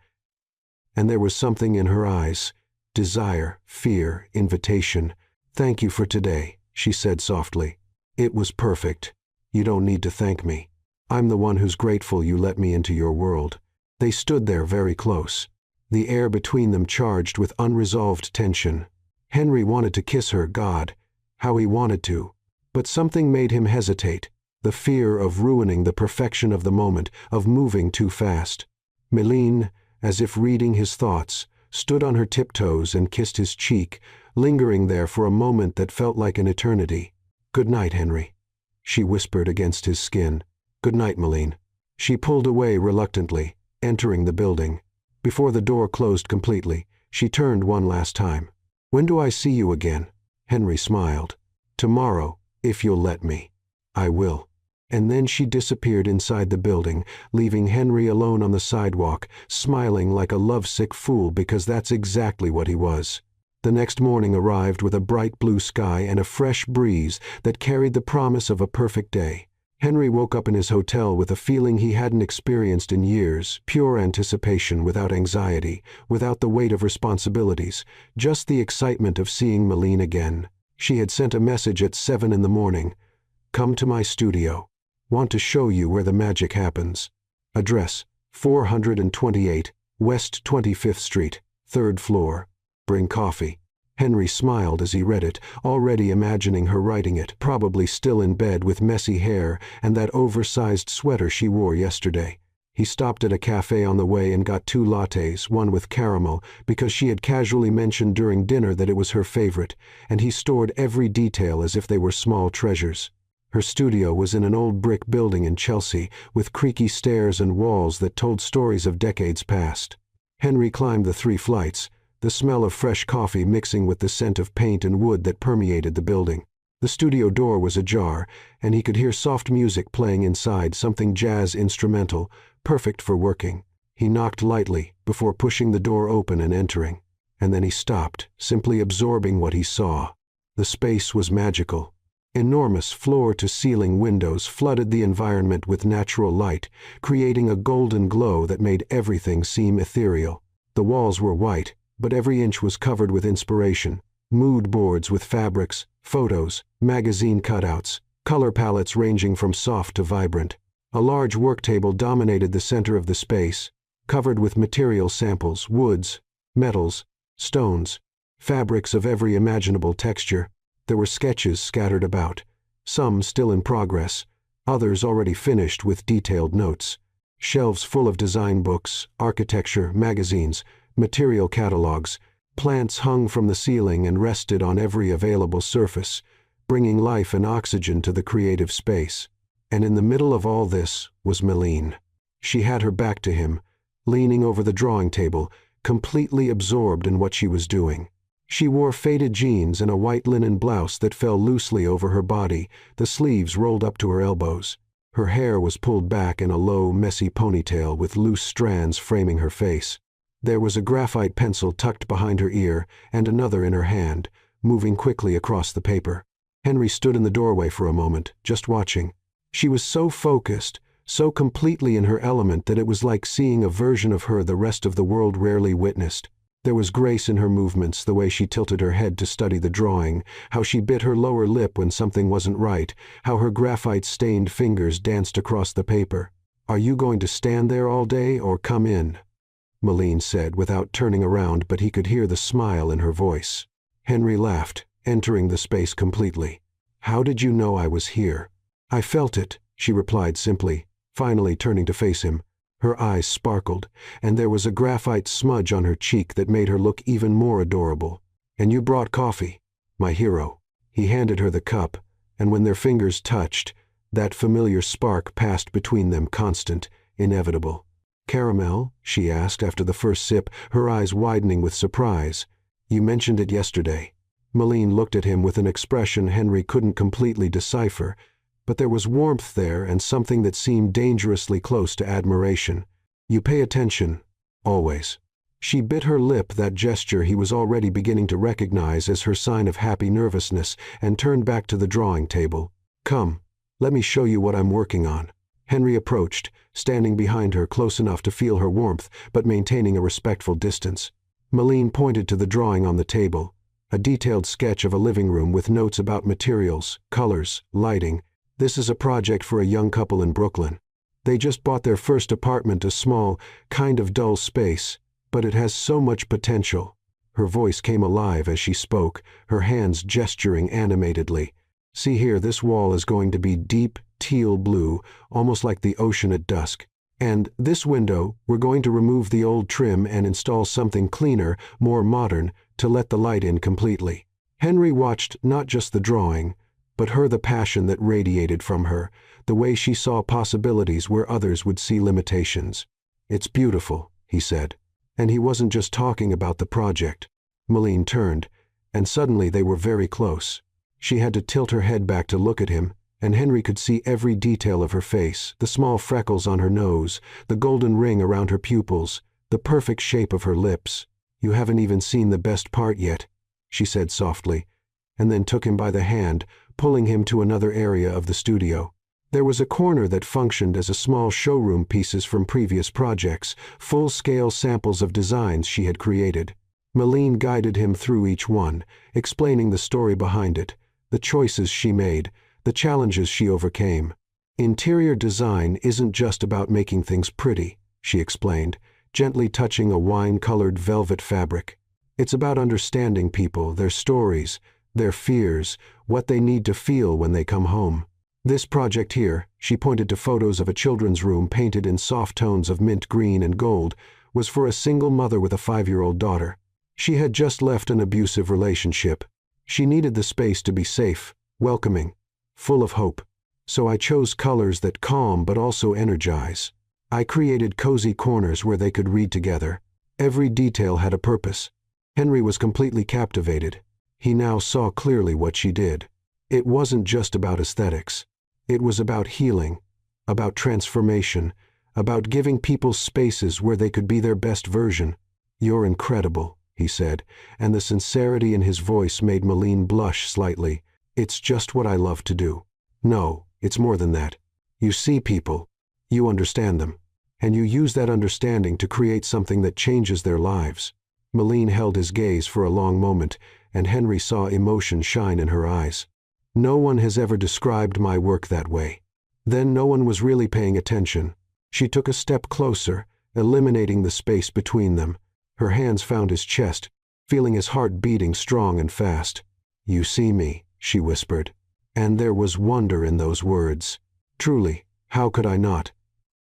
and there was something in her eyes. Desire, fear, invitation. "Thank you for today," she said softly. "It was perfect. You don't need to thank me. I'm the one who's grateful you let me into your world." They stood there very close, the air between them charged with unresolved tension. Henry wanted to kiss her, God, how he wanted to. But something made him hesitate, the fear of ruining the perfection of the moment, of moving too fast. Malene, as if reading his thoughts, stood on her tiptoes and kissed his cheek, lingering there for a moment that felt like an eternity. "Good night, Henry," she whispered against his skin. "Good night, Malene." She pulled away reluctantly, entering the building. Before the door closed completely, she turned one last time. "When do I see you again?" Henry smiled. "Tomorrow, if you'll let me." "I will." And then she disappeared inside the building, leaving Henry alone on the sidewalk, smiling like a lovesick fool because that's exactly what he was. The next morning arrived with a bright blue sky and a fresh breeze that carried the promise of a perfect day. Henry woke up in his hotel with a feeling he hadn't experienced in years, pure anticipation without anxiety, without the weight of responsibilities, just the excitement of seeing Malene again. She had sent a message at 7 in the morning. "Come to my studio. Want to show you where the magic happens. Address, 428 West 25th Street, 3rd floor. Bring coffee." Henry smiled as he read it, already imagining her writing it, probably still in bed with messy hair and that oversized sweater she wore yesterday. He stopped at a cafe on the way and got 2 lattes, one with caramel, because she had casually mentioned during dinner that it was her favorite, and he stored every detail as if they were small treasures. Her studio was in an old brick building in Chelsea, with creaky stairs and walls that told stories of decades past. Henry climbed the 3 flights, the smell of fresh coffee mixing with the scent of paint and wood that permeated the building. The studio door was ajar, and he could hear soft music playing inside, something jazz instrumental, perfect for working. He knocked lightly, before pushing the door open and entering. And then he stopped, simply absorbing what he saw. The space was magical. Enormous floor-to-ceiling windows flooded the environment with natural light, creating a golden glow that made everything seem ethereal. The walls were white, but every inch was covered with inspiration. Mood boards with fabrics, photos, magazine cutouts, color palettes ranging from soft to vibrant. A large work table dominated the center of the space, covered with material samples, woods, metals, stones, fabrics of every imaginable texture. There were sketches scattered about, some still in progress, others already finished with detailed notes. Shelves full of design books, architecture, magazines, material catalogs. Plants hung from the ceiling and rested on every available surface, bringing life and oxygen to the creative space. And in the middle of all this was Malene. She had her back to him, leaning over the drawing table, completely absorbed in what she was doing. She wore faded jeans and a white linen blouse that fell loosely over her body, the sleeves rolled up to her elbows. Her hair was pulled back in a low, messy ponytail with loose strands framing her face. There was a graphite pencil tucked behind her ear and another in her hand, moving quickly across the paper. Henry stood in the doorway for a moment, just watching. She was so focused, so completely in her element that it was like seeing a version of her the rest of the world rarely witnessed. There was grace in her movements, the way she tilted her head to study the drawing, how she bit her lower lip when something wasn't right, how her graphite-stained fingers danced across the paper. "Are you going to stand there all day or come in?" Malene said without turning around, but he could hear the smile in her voice. Henry laughed, entering the space completely. How did you know I was here? I felt it, she replied simply, finally turning to face him. Her eyes sparkled, and there was a graphite smudge on her cheek that made her look even more adorable. And you brought coffee, my hero. He handed her the cup, and when their fingers touched, that familiar spark passed between them, constant, inevitable. Caramel? She asked after the first sip, her eyes widening with surprise. You mentioned it yesterday. Malene looked at him with an expression Henry couldn't completely decipher, but there was warmth there and something that seemed dangerously close to admiration. You pay attention, always. She bit her lip, that gesture he was already beginning to recognize as her sign of happy nervousness, and turned back to the drawing table. Come, let me show you what I'm working on. Henry approached, standing behind her close enough to feel her warmth, but maintaining a respectful distance. Malene pointed to the drawing on the table, a detailed sketch of a living room with notes about materials, colors, lighting. This is a project for a young couple in Brooklyn. They just bought their first apartment, a small, kind of dull space, but it has so much potential. Her voice came alive as she spoke, her hands gesturing animatedly. See here, this wall is going to be deep teal blue, almost like the ocean at dusk. And this window, we're going to remove the old trim and install something cleaner, more modern, to let the light in completely. Henry watched not just the drawing, but the passion that radiated from her, the way she saw possibilities where others would see limitations. It's beautiful, he said. And he wasn't just talking about the project. Malene turned, and suddenly they were very close. She had to tilt her head back to look at him, and Henry could see every detail of her face, the small freckles on her nose, the golden ring around her pupils, the perfect shape of her lips. You haven't even seen the best part yet, she said softly, and then took him by the hand, pulling him to another area of the studio. There was a corner that functioned as a small showroom, pieces from previous projects, full-scale samples of designs she had created. Malene guided him through each one, explaining the story behind it, the choices she made, the challenges she overcame. Interior design isn't just about making things pretty, she explained, gently touching a wine-colored velvet fabric. It's about understanding people, their stories, their fears, what they need to feel when they come home. This project here, she pointed to photos of a children's room painted in soft tones of mint green and gold, was for a single mother with a 5-year-old daughter. She had just left an abusive relationship. She needed the space to be safe, welcoming, full of hope. So I chose colors that calm but also energize. I created cozy corners where they could read together. Every detail had a purpose. Henry was completely captivated. He now saw clearly what she did. It wasn't just about aesthetics. It was about healing, about transformation, about giving people spaces where they could be their best version. You're incredible, he said, and the sincerity in his voice made Malene blush slightly. It's just what I love to do. No, it's more than that. You see people, you understand them, and you use that understanding to create something that changes their lives. Malene held his gaze for a long moment, and Henry saw emotion shine in her eyes. No one has ever described my work that way. Then no one was really paying attention. She took a step closer, eliminating the space between them. Her hands found his chest, feeling his heart beating strong and fast. You see me, she whispered. And there was wonder in those words. Truly, how could I not?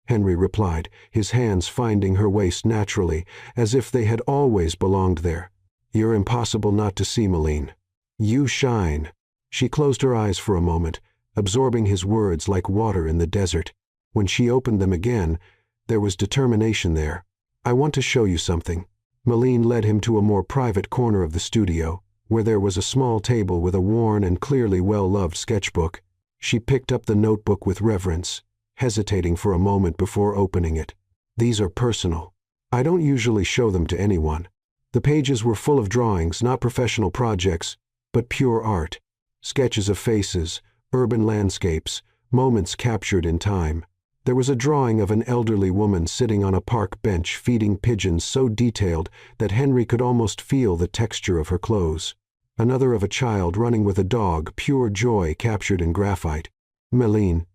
Henry replied, his hands finding her waist naturally, as if they had always belonged there. You're impossible not to see, Malene. You shine. She closed her eyes for a moment, absorbing his words like water in the desert. When she opened them again, there was determination there. I want to show you something. Malene led him to a more private corner of the studio, where there was a small table with a worn and clearly well-loved sketchbook. She picked up the notebook with reverence, hesitating for a moment before opening it. These are personal. I don't usually show them to anyone. The pages were full of drawings, not professional projects, but pure art. Sketches of faces, urban landscapes, moments captured in time. There was a drawing of an elderly woman sitting on a park bench feeding pigeons so detailed that Henry could almost feel the texture of her clothes. Another of a child running with a dog, pure joy captured in graphite. Malene.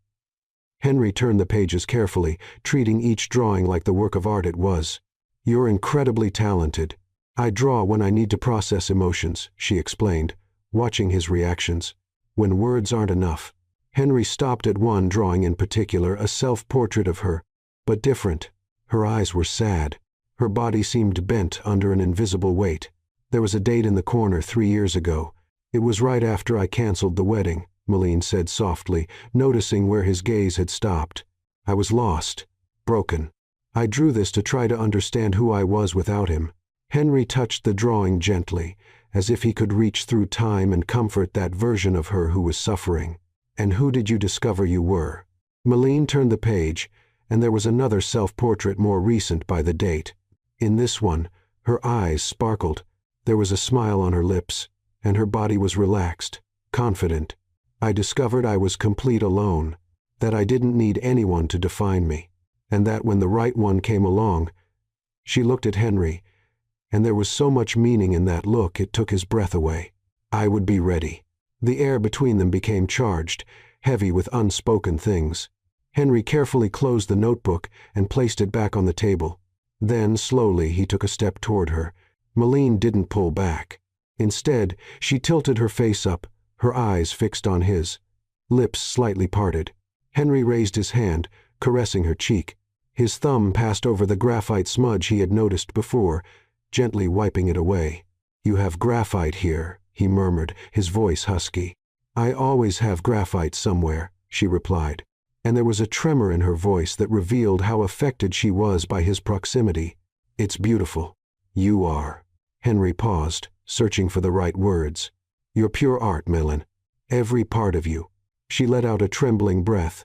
Henry turned the pages carefully, treating each drawing like the work of art it was. You're incredibly talented. I draw when I need to process emotions, she explained, watching his reactions. When words aren't enough. Henry stopped at one drawing in particular, a self-portrait of her, but different. Her eyes were sad. Her body seemed bent under an invisible weight. There was a date in the corner 3 years ago. It was right after I canceled the wedding, Malene said softly, noticing where his gaze had stopped. I was lost, broken. I drew this to try to understand who I was without him. Henry touched the drawing gently, as if he could reach through time and comfort that version of her who was suffering. And who did you discover you were? Malene turned the page, and there was another self-portrait more recent by the date. In this one, her eyes sparkled. There was a smile on her lips, and her body was relaxed, confident. I discovered I was complete alone, that I didn't need anyone to define me, and that when the right one came along. She looked at Henry, and there was so much meaning in that look it took his breath away. I would be ready. The air between them became charged, heavy with unspoken things. Henry carefully closed the notebook and placed it back on the table. Then, slowly, he took a step toward her. Malene didn't pull back. Instead, she tilted her face up, her eyes fixed on his, lips slightly parted. Henry raised his hand, caressing her cheek. His thumb passed over the graphite smudge he had noticed before, gently wiping it away. You have graphite here, he murmured, his voice husky. I always have graphite somewhere, she replied, and there was a tremor in her voice that revealed how affected she was by his proximity. It's beautiful. You are. Henry paused, searching for the right words. You're pure art, Mellon. Every part of you. She let out a trembling breath,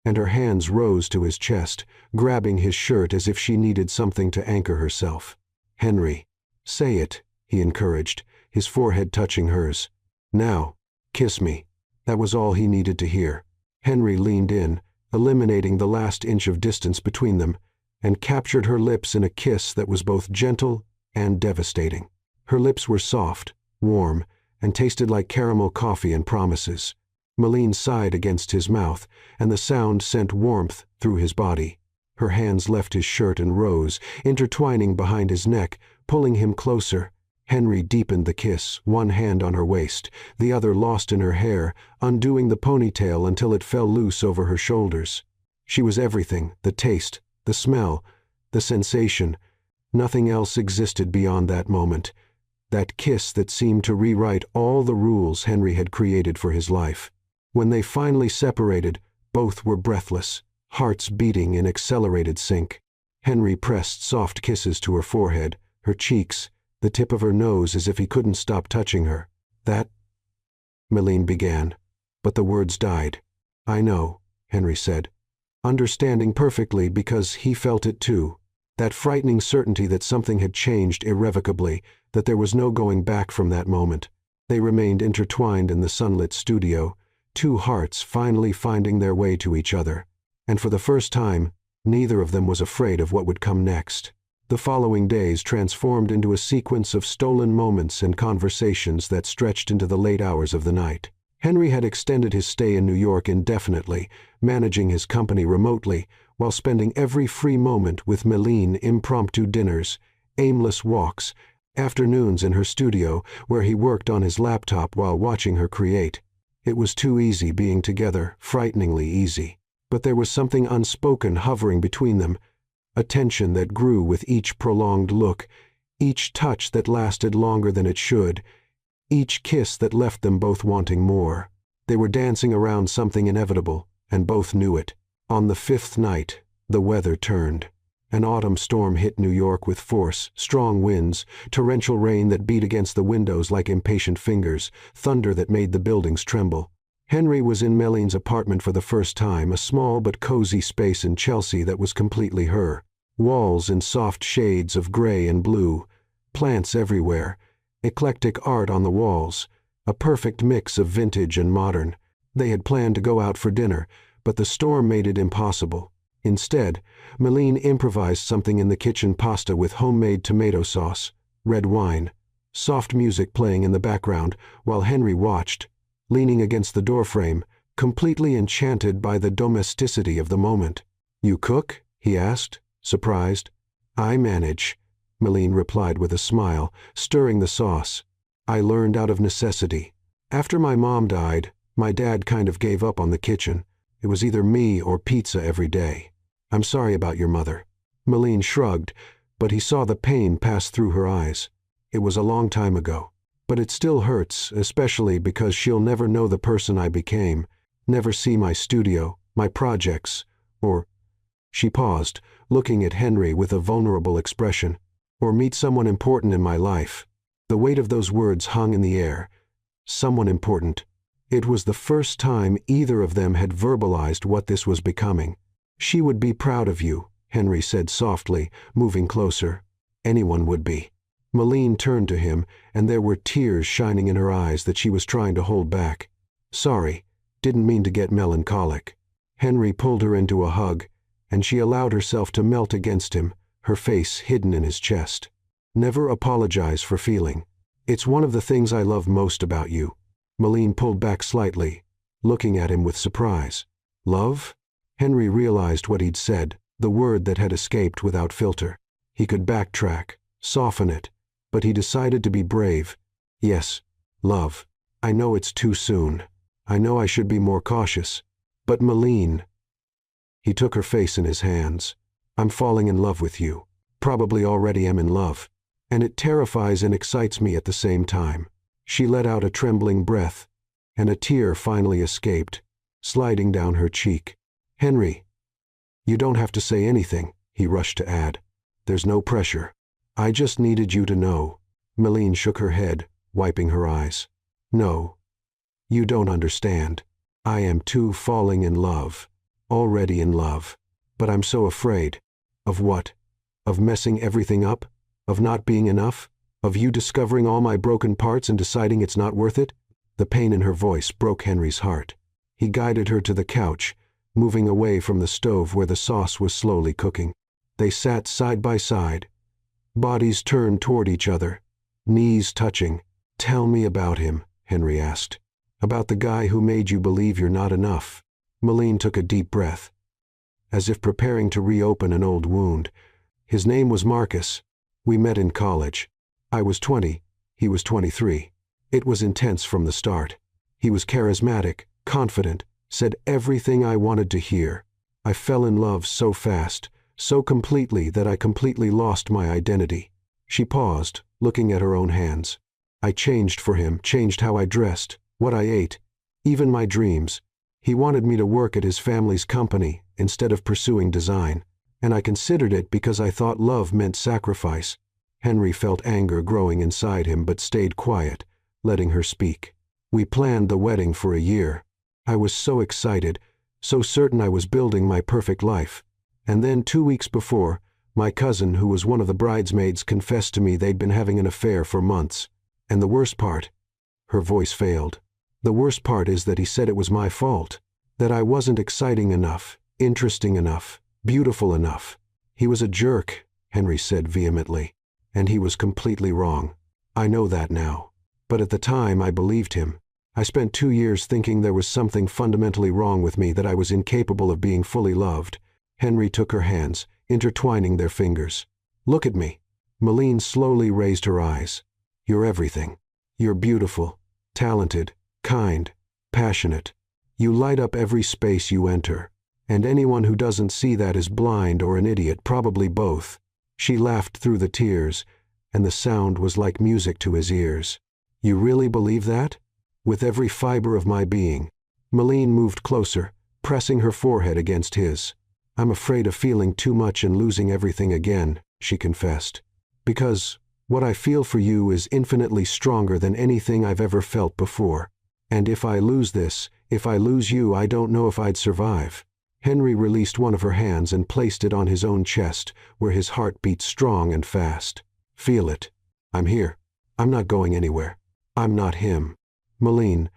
and her hands rose to his chest, grabbing his shirt as if she needed something to anchor herself. Henry. Say it, he encouraged, his forehead touching hers. Now, kiss me. That was all he needed to hear. Henry leaned in, eliminating the last inch of distance between them, and captured her lips in a kiss that was both gentle and devastating. Her lips were soft, warm, and tasted like caramel coffee and promises. Malene sighed against his mouth, and the sound sent warmth through his body. Her hands left his shirt and rose, intertwining behind his neck, pulling him closer. Henry deepened the kiss, one hand on her waist, the other lost in her hair, undoing the ponytail until it fell loose over her shoulders. She was everything, the taste, the smell, the sensation. Nothing else existed beyond that moment, that kiss that seemed to rewrite all the rules Henry had created for his life. When they finally separated, both were breathless, hearts beating in accelerated sync. Henry pressed soft kisses to her forehead, her cheeks, the tip of her nose as if he couldn't stop touching her. That, Malene began, but the words died. I know, Henry said, understanding perfectly because he felt it too. That frightening certainty that something had changed irrevocably, that there was no going back from that moment. They remained intertwined in the sunlit studio, two hearts finally finding their way to each other. And for the first time, neither of them was afraid of what would come next. The following days transformed into a sequence of stolen moments and conversations that stretched into the late hours of the night. Henry had extended his stay in New York indefinitely, managing his company remotely, while spending every free moment with Malene, impromptu dinners, aimless walks, afternoons in her studio where he worked on his laptop while watching her create. It was too easy being together, frighteningly easy. But there was something unspoken hovering between them, a tension that grew with each prolonged look, each touch that lasted longer than it should, each kiss that left them both wanting more. They were dancing around something inevitable, and both knew it. On the fifth night, the weather turned. An autumn storm hit New York with force, strong winds, torrential rain that beat against the windows like impatient fingers, thunder that made the buildings tremble. Henry was in Melene's apartment for the first time, a small but cozy space in Chelsea that was completely her. Walls in soft shades of gray and blue, plants everywhere, eclectic art on the walls, a perfect mix of vintage and modern. They had planned to go out for dinner, but the storm made it impossible. Instead, Malene improvised something in the kitchen, pasta with homemade tomato sauce, red wine, soft music playing in the background while Henry watched, leaning against the doorframe, completely enchanted by the domesticity of the moment. You cook? He asked, surprised. I manage. Meline replied with a smile, stirring the sauce. "I learned out of necessity. After my mom died, my dad kind of gave up on the kitchen. It was either me or pizza every day. I'm sorry about your mother." Meline shrugged, but he saw the pain pass through her eyes. "It was a long time ago. But it still hurts, especially because she'll never know the person I became, never see my studio, my projects, or—" She paused, looking at Henry with a vulnerable expression. "Or meet someone important in my life." The weight of those words hung in the air. Someone important. It was the first time either of them had verbalized what this was becoming. "She would be proud of you," Henry said softly, moving closer. "Anyone would be." Meline turned to him, and there were tears shining in her eyes that she was trying to hold back. "Sorry, didn't mean to get melancholic." Henry pulled her into a hug, and she allowed herself to melt against him, her face hidden in his chest. "Never apologize for feeling. It's one of the things I love most about you." Meline pulled back slightly, looking at him with surprise. "Love?" Henry realized what he'd said, the word that had escaped without filter. He could backtrack, soften it, but he decided to be brave. "Yes, love. I know it's too soon. I know I should be more cautious. But Meline—" He took her face in his hands. "I'm falling in love with you. Probably already am in love. And it terrifies and excites me at the same time." She let out a trembling breath, and a tear finally escaped, sliding down her cheek. "Henry, you don't have to say anything," he rushed to add. "There's no pressure. I just needed you to know." Meline shook her head, wiping her eyes. "No, you don't understand. I am too falling in love. Already in love. But I'm so afraid." "Of what? Of messing everything up? Of not being enough? Of you discovering all my broken parts and deciding it's not worth it?" The pain in her voice broke Henry's heart. He guided her to the couch, moving away from the stove where the sauce was slowly cooking. They sat side by side, bodies turned toward each other, knees touching. "Tell me about him," Henry asked. "About the guy who made you believe you're not enough." Meline took a deep breath, as if preparing to reopen an old wound. "His name was Marcus. We met in college. I was 20, he was 23. It was intense from the start. He was charismatic, confident, said everything I wanted to hear. I fell in love so fast, so completely that I completely lost my identity." She paused, looking at her own hands. "I changed for him, changed how I dressed, what I ate, even my dreams. He wanted me to work at his family's company instead of pursuing design, and I considered it because I thought love meant sacrifice." Henry felt anger growing inside him but stayed quiet, letting her speak. "We planned the wedding for a year. I was so excited, so certain I was building my perfect life. And then 2 weeks before, my cousin, who was one of the bridesmaids, confessed to me they'd been having an affair for months. And the worst part—" her voice failed. "The worst part is that he said it was my fault, that I wasn't exciting enough, interesting enough, beautiful enough. He was a jerk," Henry said vehemently, "and he was completely wrong. I know that now. But at the time I believed him. I spent 2 years thinking there was something fundamentally wrong with me, that I was incapable of being fully loved." Henry took her hands, intertwining their fingers. "Look at me." Meline slowly raised her eyes. "You're everything. You're beautiful, talented, kind, passionate. You light up every space you enter. And anyone who doesn't see that is blind or an idiot, probably both." She laughed through the tears, and the sound was like music to his ears. "You really believe that?" "With every fiber of my being." Meline moved closer, pressing her forehead against his. "I'm afraid of feeling too much and losing everything again," she confessed. "Because what I feel for you is infinitely stronger than anything I've ever felt before. And if I lose this, if I lose you, I don't know if I'd survive." Henry released one of her hands and placed it on his own chest, where his heart beat strong and fast. "Feel it. I'm here. I'm not going anywhere. I'm not him." "Meline,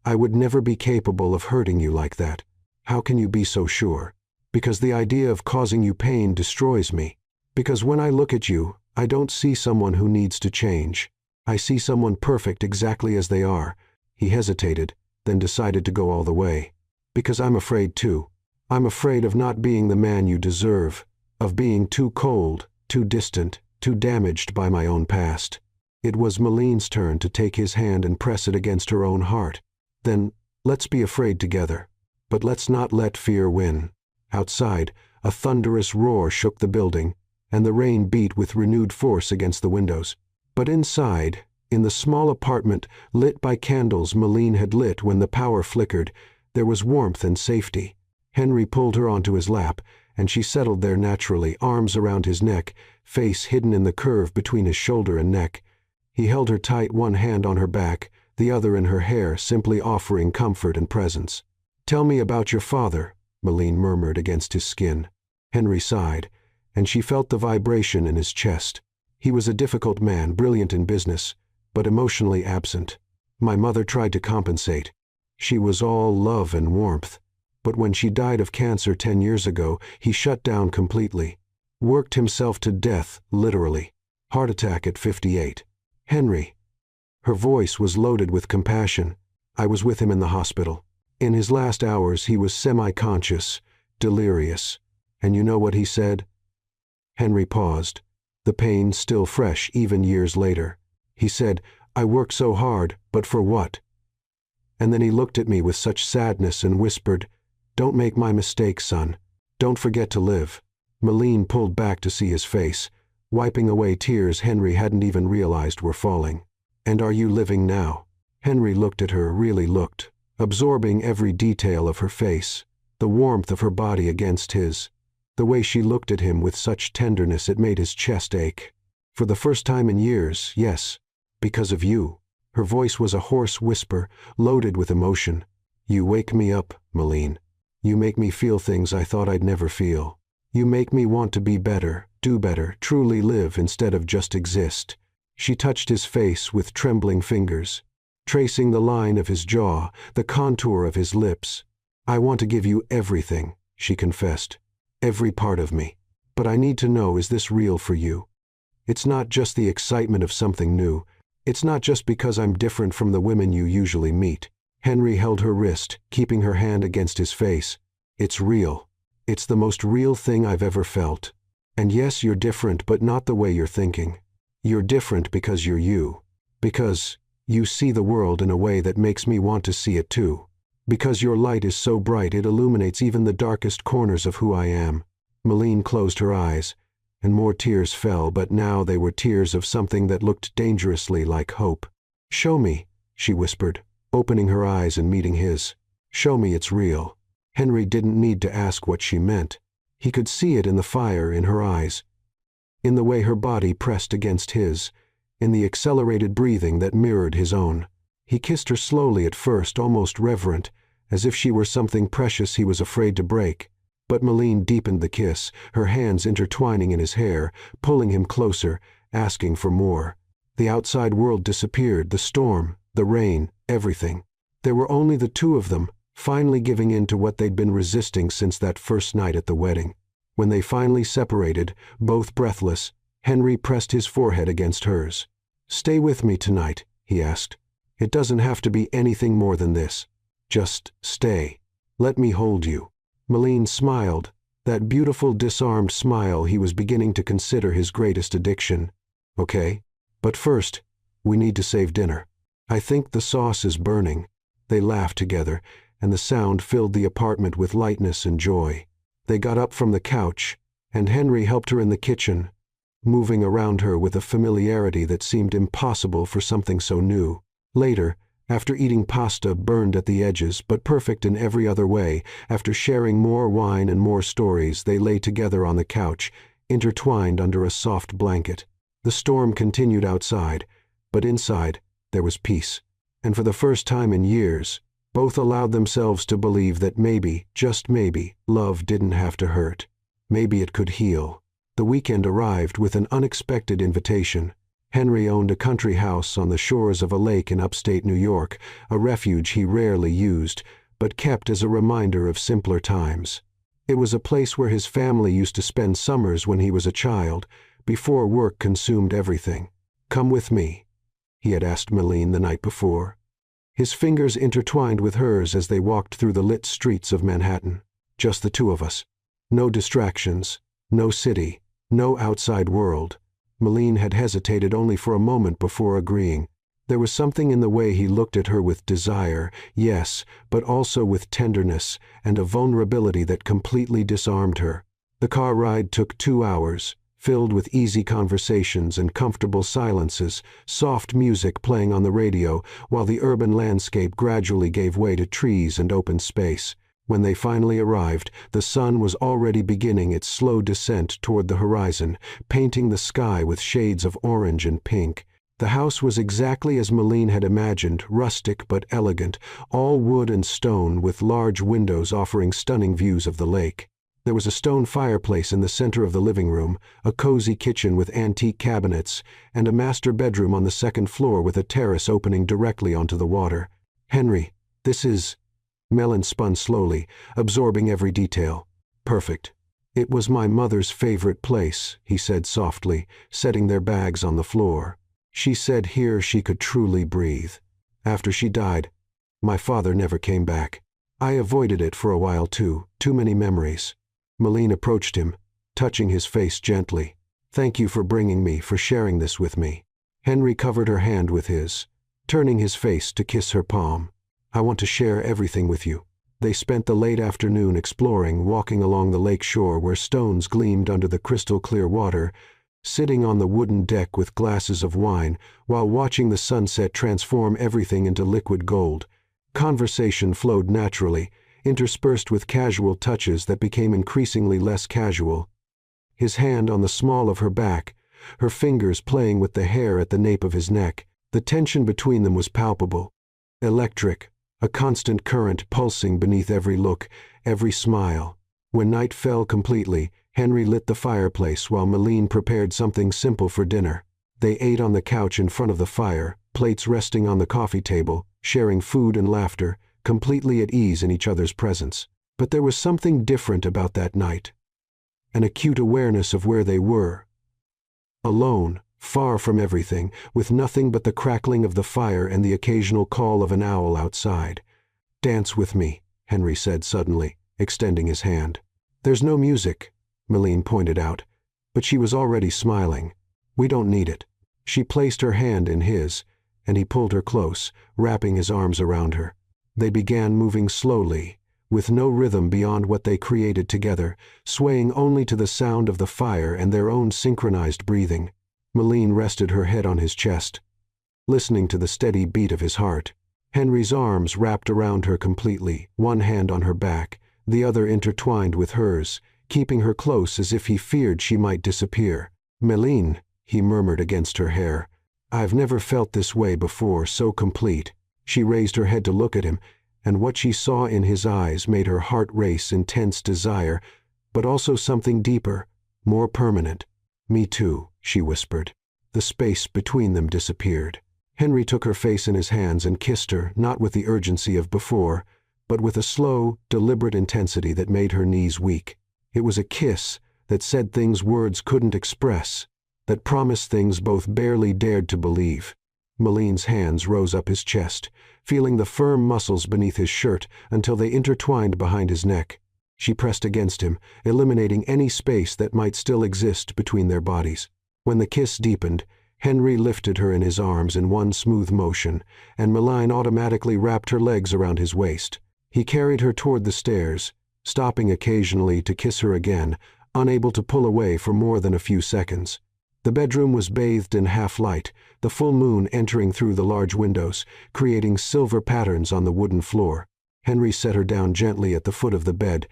I would never be capable of hurting you like that. How can you be so sure?" "Because the idea of causing you pain destroys me. Because when I look at you, I don't see someone who needs to change. I see someone perfect exactly as they are." He hesitated, then decided to go all the way. "Because I'm afraid too. I'm afraid of not being the man you deserve, of being too cold, too distant, too damaged by my own past. It was Maline's turn to take his hand and press it against her own heart. Then, let's be afraid together. But let's not let fear win. Outside, a thunderous roar shook the building, and the rain beat with renewed force against the windows. But inside, in the small apartment lit by candles Maline had lit when the power flickered, there was warmth and safety. Henry pulled her onto his lap, and she settled there naturally, arms around his neck, face hidden in the curve between his shoulder and neck. He held her tight, one hand on her back, the other in her hair, simply offering comfort and presence. "Tell me about your father," Maline murmured against his skin. Henry sighed, and she felt the vibration in his chest. He was a difficult man, brilliant in business, but emotionally absent. "My mother tried to compensate. She was all love and warmth. But when she died of cancer 10 years ago, he shut down completely. Worked himself to death, literally. Heart attack at 58. Henry." Her voice was loaded with compassion. "I was with him in the hospital. In his last hours he was semi-conscious, delirious. And you know what he said?" Henry paused, the pain still fresh even years later. He said, "I work so hard, but for what?" And then he looked at me with such sadness and whispered, "Don't make my mistake, son. Don't forget to live." Maline pulled back to see his face, wiping away tears Henry hadn't even realized were falling. "And are you living now?" Henry looked at her, really looked, absorbing every detail of her face, the warmth of her body against his, the way she looked at him with such tenderness it made his chest ache. "For the first time in years, yes, because of you." Her voice was a hoarse whisper, loaded with emotion. "You wake me up, Maline. You make me feel things I thought I'd never feel. You make me want to be better, do better, truly live instead of just exist." She touched his face with trembling fingers, tracing the line of his jaw, the contour of his lips. "I want to give you everything," she confessed. "Every part of me. But I need to know, is this real for you? It's not just the excitement of something new. It's not just because I'm different from the women you usually meet." Henry held her wrist, keeping her hand against his face. "It's real. It's the most real thing I've ever felt. And yes, you're different, but not the way you're thinking. You're different because you're you. Because you see the world in a way that makes me want to see it too. Because your light is so bright it illuminates even the darkest corners of who I am." Maline closed her eyes, and more tears fell, but now they were tears of something that looked dangerously like hope. "Show me," she whispered, opening her eyes and meeting his. "Show me it's real." Henry didn't need to ask what she meant. He could see it in the fire in her eyes, in the way her body pressed against his, in the accelerated breathing that mirrored his own. He kissed her slowly at first, almost reverent, as if she were something precious he was afraid to break. But Maline deepened the kiss, her hands intertwining in his hair, pulling him closer, asking for more. The outside world disappeared, the storm, the rain, everything. There were only the two of them, finally giving in to what they'd been resisting since that first night at the wedding. When they finally separated, both breathless, Henry pressed his forehead against hers. "Stay with me tonight," he asked. "It doesn't have to be anything more than this. Just stay. Let me hold you." Maline smiled, that beautiful disarmed smile he was beginning to consider his greatest addiction. "Okay, but first, we need to save dinner. I think the sauce is burning." They laughed together, and the sound filled the apartment with lightness and joy. They got up from the couch, and Henry helped her in the kitchen, moving around her with a familiarity that seemed impossible for something so new. Later, after eating pasta burned at the edges but perfect in every other way, after sharing more wine and more stories, they lay together on the couch, intertwined under a soft blanket. The storm continued outside, but inside there was peace. And for the first time in years, both allowed themselves to believe that maybe, just maybe, love didn't have to hurt. Maybe it could heal. The weekend arrived with an unexpected invitation. Henry owned a country house on the shores of a lake in upstate New York, a refuge he rarely used, but kept as a reminder of simpler times. It was a place where his family used to spend summers when he was a child, before work consumed everything. "Come with me," he had asked Maline the night before. His fingers intertwined with hers as they walked through the lit streets of Manhattan. Just the two of us. No distractions, no city, no outside world. Meline had hesitated only for a moment before agreeing. There was something in the way he looked at her with desire, yes, but also with tenderness and a vulnerability that completely disarmed her. The car ride took 2 hours, filled with easy conversations and comfortable silences, soft music playing on the radio, while the urban landscape gradually gave way to trees and open space. When they finally arrived, the sun was already beginning its slow descent toward the horizon, painting the sky with shades of orange and pink. The house was exactly as Meline had imagined, rustic but elegant, all wood and stone with large windows offering stunning views of the lake. There was a stone fireplace in the center of the living room, a cozy kitchen with antique cabinets, and a master bedroom on the second floor with a terrace opening directly onto the water. "Henry, this is—" Mellon spun slowly, absorbing every detail. "Perfect. It was my mother's favorite place," he said softly, setting their bags on the floor. "She said here she could truly breathe. After she died, my father never came back. I avoided it for a while too many memories." Meline approached him, touching his face gently. "Thank you for bringing me, for sharing this with me." Henry covered her hand with his, turning his face to kiss her palm. "I want to share everything with you." They spent the late afternoon exploring, walking along the lake shore where stones gleamed under the crystal-clear water, sitting on the wooden deck with glasses of wine, while watching the sunset transform everything into liquid gold. Conversation flowed naturally, interspersed with casual touches that became increasingly less casual. His hand on the small of her back, her fingers playing with the hair at the nape of his neck. The tension between them was palpable, electric, a constant current pulsing beneath every look, every smile. When night fell completely, Henry lit the fireplace while Meline prepared something simple for dinner. They ate on the couch in front of the fire, plates resting on the coffee table, sharing food and laughter, completely at ease in each other's presence. But there was something different about that night. An acute awareness of where they were. Alone, far from everything, with nothing but the crackling of the fire and the occasional call of an owl outside. "Dance with me," Henry said suddenly, extending his hand. "There's no music," Meline pointed out, but she was already smiling. "We don't need it." She placed her hand in his, and he pulled her close, wrapping his arms around her. They began moving slowly, with no rhythm beyond what they created together, swaying only to the sound of the fire and their own synchronized breathing. Meline rested her head on his chest, listening to the steady beat of his heart. Henry's arms wrapped around her completely, one hand on her back, the other intertwined with hers, keeping her close as if he feared she might disappear. "Meline," he murmured against her hair, "I've never felt this way before, so complete." She raised her head to look at him, and what she saw in his eyes made her heart race intense desire, but also something deeper, more permanent. "Me too," she whispered. The space between them disappeared. Henry took her face in his hands and kissed her, not with the urgency of before, but with a slow, deliberate intensity that made her knees weak. It was a kiss that said things words couldn't express, that promised things both barely dared to believe. Meline's hands rose up his chest, feeling the firm muscles beneath his shirt until they intertwined behind his neck. She pressed against him, eliminating any space that might still exist between their bodies. When the kiss deepened, Henry lifted her in his arms in one smooth motion, and Meline automatically wrapped her legs around his waist. He carried her toward the stairs, stopping occasionally to kiss her again, unable to pull away for more than a few seconds. The bedroom was bathed in half-light, the full moon entering through the large windows, creating silver patterns on the wooden floor. Henry set her down gently at the foot of the bed,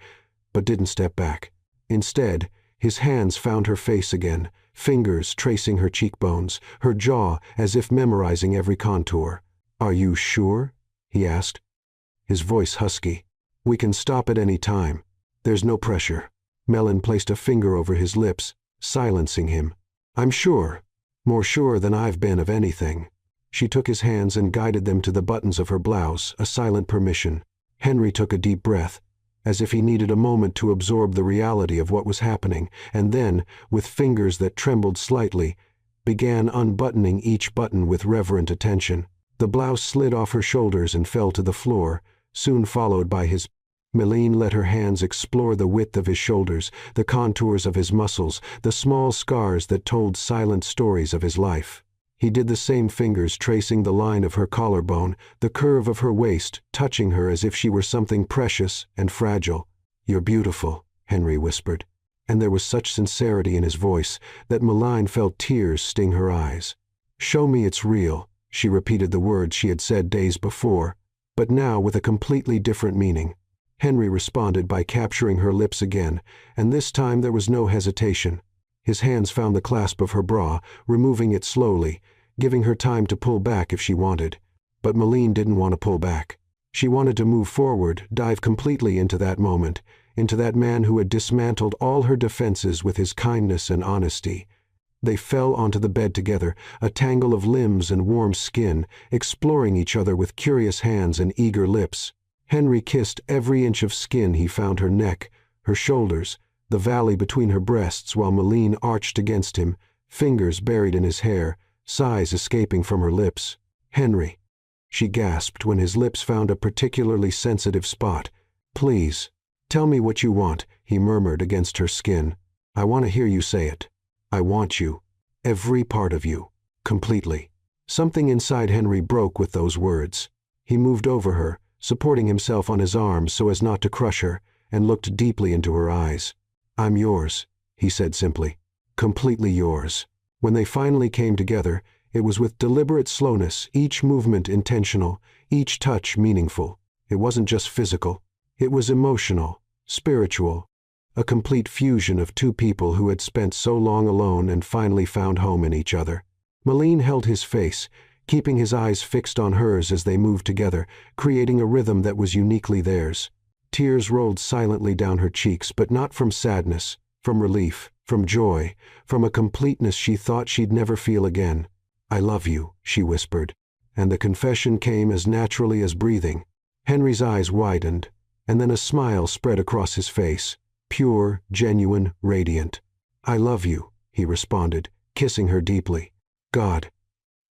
but didn't step back. Instead, his hands found her face again, fingers tracing her cheekbones, her jaw as if memorizing every contour. "Are you sure?" he asked, his voice husky. "We can stop at any time. There's no pressure." Mellon placed a finger over his lips, silencing him. "I'm sure. More sure than I've been of anything." She took his hands and guided them to the buttons of her blouse, a silent permission. Henry took a deep breath, as if he needed a moment to absorb the reality of what was happening, and then, with fingers that trembled slightly, began unbuttoning each button with reverent attention. The blouse slid off her shoulders and fell to the floor, soon followed by his. Milene let her hands explore the width of his shoulders, the contours of his muscles, the small scars that told silent stories of his life. He did the same, fingers tracing the line of her collarbone, the curve of her waist, touching her as if she were something precious and fragile. "You're beautiful," Henry whispered, and there was such sincerity in his voice that Milene felt tears sting her eyes. "Show me it's real," she repeated the words she had said days before, but now with a completely different meaning. Henry responded by capturing her lips again, and this time there was no hesitation. His hands found the clasp of her bra, removing it slowly, giving her time to pull back if she wanted. But Milene didn't want to pull back. She wanted to move forward, dive completely into that moment, into that man who had dismantled all her defenses with his kindness and honesty. They fell onto the bed together, a tangle of limbs and warm skin, exploring each other with curious hands and eager lips. Henry kissed every inch of skin he found, her neck, her shoulders, the valley between her breasts, while Milene arched against him, fingers buried in his hair, sighs escaping from her lips. "Henry," she gasped when his lips found a particularly sensitive spot. "Please, tell me what you want," he murmured against her skin. "I want to hear you say it. I want you. Every part of you. Completely." Something inside Henry broke with those words. He moved over her, supporting himself on his arms so as not to crush her, and looked deeply into her eyes. "I'm yours," he said simply. "Completely yours." When they finally came together, it was with deliberate slowness, each movement intentional, each touch meaningful. It wasn't just physical. It was emotional, spiritual, a complete fusion of two people who had spent so long alone and finally found home in each other. Milene held his face, keeping his eyes fixed on hers as they moved together, creating a rhythm that was uniquely theirs. Tears rolled silently down her cheeks, but not from sadness, from relief, from joy, from a completeness she thought she'd never feel again. "I love you," she whispered, and the confession came as naturally as breathing. Henry's eyes widened, and then a smile spread across his face, pure, genuine, radiant. "I love you," he responded, kissing her deeply. "God,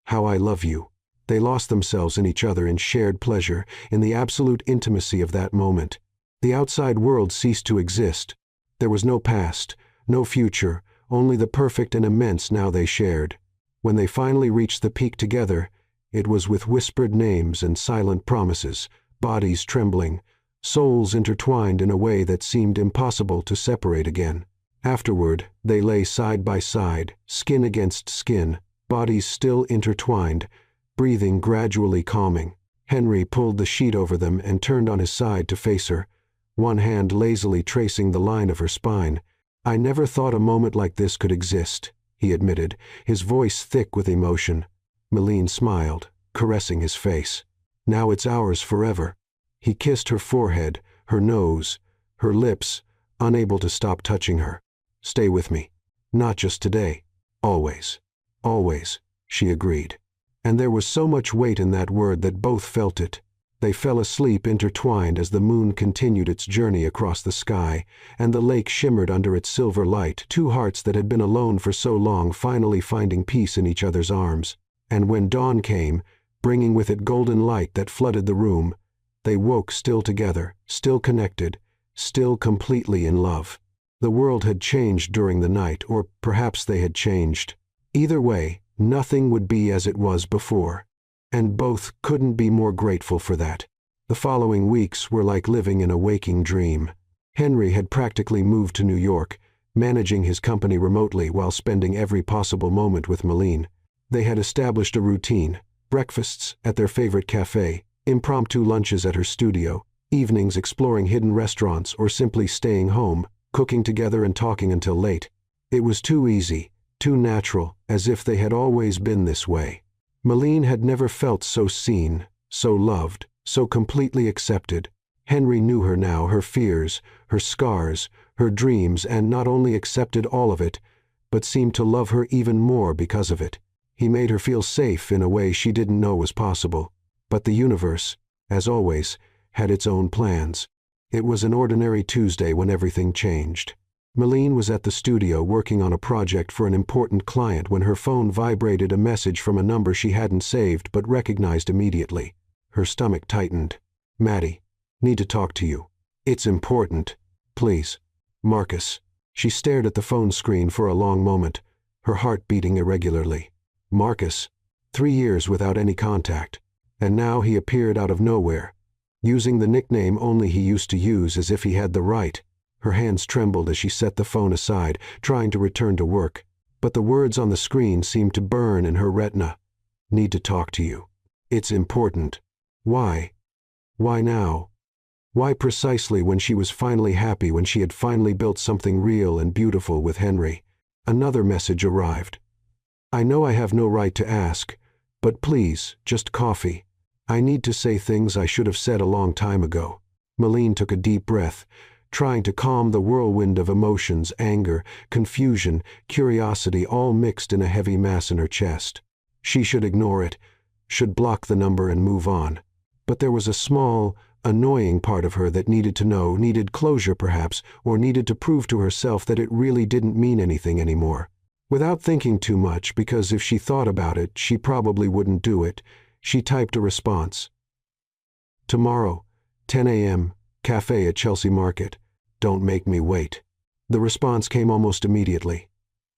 how I love you." They lost themselves in each other in shared pleasure, in the absolute intimacy of that moment. The outside world ceased to exist. There was no past, no future, only the perfect and immense now they shared. When they finally reached the peak together, it was with whispered names and silent promises, bodies trembling, souls intertwined in a way that seemed impossible to separate again. Afterward, they lay side by side, skin against skin, bodies still intertwined, breathing gradually calming. Henry pulled the sheet over them and turned on his side to face her, one hand lazily tracing the line of her spine. "I never thought a moment like this could exist," he admitted, his voice thick with emotion. Milene smiled, caressing his face. "Now it's ours forever." He kissed her forehead, her nose, her lips, unable to stop touching her. "Stay with me. Not just today. Always. Always," she agreed. And there was so much weight in that word that both felt it. They fell asleep intertwined as the moon continued its journey across the sky, and the lake shimmered under its silver light, two hearts that had been alone for so long finally finding peace in each other's arms. And when dawn came, bringing with it golden light that flooded the room, they woke still together, still connected, still completely in love. The world had changed during the night, or perhaps they had changed. Either way, nothing would be as it was before. And both couldn't be more grateful for that. The following weeks were like living in a waking dream. Henry had practically moved to New York, managing his company remotely while spending every possible moment with Milene. They had established a routine: breakfasts at their favorite cafe, impromptu lunches at her studio, evenings exploring hidden restaurants, or simply staying home, cooking together and talking until late. It was too easy, too natural, as if they had always been this way. Milene had never felt so seen, so loved, so completely accepted. Henry knew her now, her fears, her scars, her dreams, and not only accepted all of it, but seemed to love her even more because of it. He made her feel safe in a way she didn't know was possible. But the universe, as always, had its own plans. It was an ordinary Tuesday when everything changed. Milene was at the studio working on a project for an important client when her phone vibrated a message from a number she hadn't saved but recognized immediately. Her stomach tightened. "Maddie, need to talk to you." It's important. Please. Marcus. She stared at the phone screen for a long moment, her heart beating irregularly. Marcus. 3 years without any contact. And now he appeared out of nowhere, using the nickname only he used to use as if he had the right. Her hands trembled as she set the phone aside, trying to return to work. But the words on the screen seemed to burn in her retina. Need to talk to you. It's important. Why? Why now? Why precisely when she was finally happy, when she had finally built something real and beautiful with Henry? Another message arrived. I know I have no right to ask, but please, just coffee. I need to say things I should have said a long time ago. Malene took a deep breath, trying to calm the whirlwind of emotions, anger, confusion, curiosity, all mixed in a heavy mass in her chest. She should ignore it, should block the number and move on. But there was a small, annoying part of her that needed to know, needed closure perhaps, or needed to prove to herself that it really didn't mean anything anymore. Without thinking too much, because if she thought about it, she probably wouldn't do it, she typed a response. Tomorrow, 10 a.m., cafe at Chelsea Market. Don't make me wait. The response came almost immediately.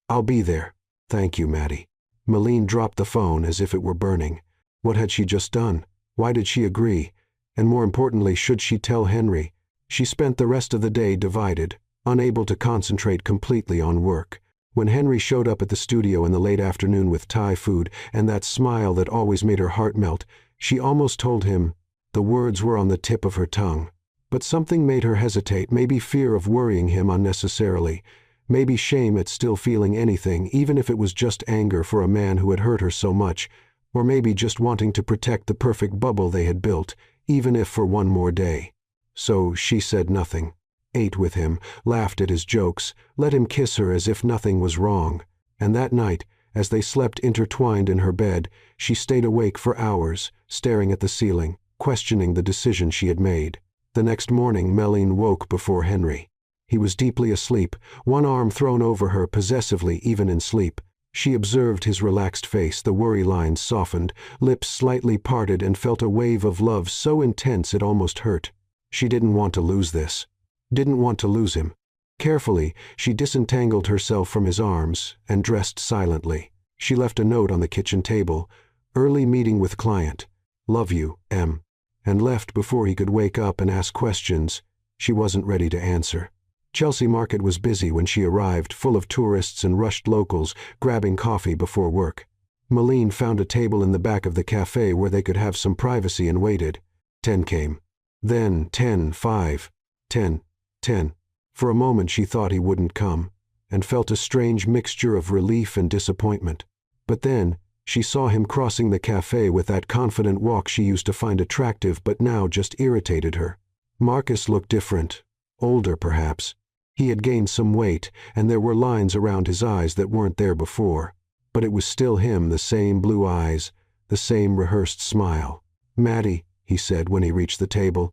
I'll be there. Thank you, Maddie. Malene dropped the phone as if it were burning. What had she just done? Why did she agree? And more importantly, should she tell Henry? She spent the rest of the day divided, unable to concentrate completely on work. When Henry showed up at the studio in the late afternoon with Thai food and that smile that always made her heart melt, she almost told him. The words were on the tip of her tongue. But something made her hesitate, maybe fear of worrying him unnecessarily, maybe shame at still feeling anything, even if it was just anger for a man who had hurt her so much, or maybe just wanting to protect the perfect bubble they had built, even if for one more day. So she said nothing, ate with him, laughed at his jokes, let him kiss her as if nothing was wrong. And that night, as they slept intertwined in her bed, she stayed awake for hours, staring at the ceiling, questioning the decision she had made. The next morning, Malene woke before Henry. He was deeply asleep, one arm thrown over her possessively even in sleep. She observed his relaxed face, the worry lines softened, lips slightly parted, and felt a wave of love so intense it almost hurt. She didn't want to lose this. Didn't want to lose him. Carefully, she disentangled herself from his arms and dressed silently. She left a note on the kitchen table. Early meeting with client. Love you, M. And left before he could wake up and ask questions she wasn't ready to answer. Chelsea Market was busy when she arrived, full of tourists and rushed locals, grabbing coffee before work. Malene found a table in the back of the cafe where they could have some privacy and waited. 10 came. Then 10, 5, 10, 10. For a moment she thought he wouldn't come, and felt a strange mixture of relief and disappointment. But then, she saw him crossing the cafe with that confident walk she used to find attractive but now just irritated her. Marcus looked different, older perhaps. He had gained some weight, and there were lines around his eyes that weren't there before. But it was still him, the same blue eyes, the same rehearsed smile. Maddie, he said when he reached the table.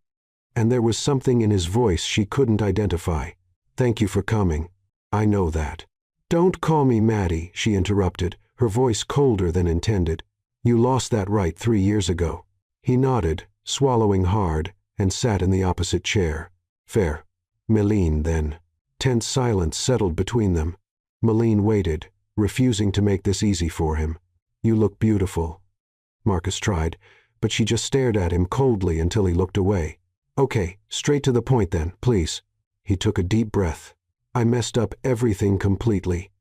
And there was something in his voice she couldn't identify. Thank you for coming. I know that. Don't call me Maddie, she interrupted, her voice colder than intended. You lost that right 3 years ago. He nodded, swallowing hard, and sat in the opposite chair. Fair. Malene, then. Tense silence settled between them. Malene waited, refusing to make this easy for him. You look beautiful. Marcus tried, but she just stared at him coldly until he looked away. Okay, straight to the point then, please. He took a deep breath. I messed up everything completely,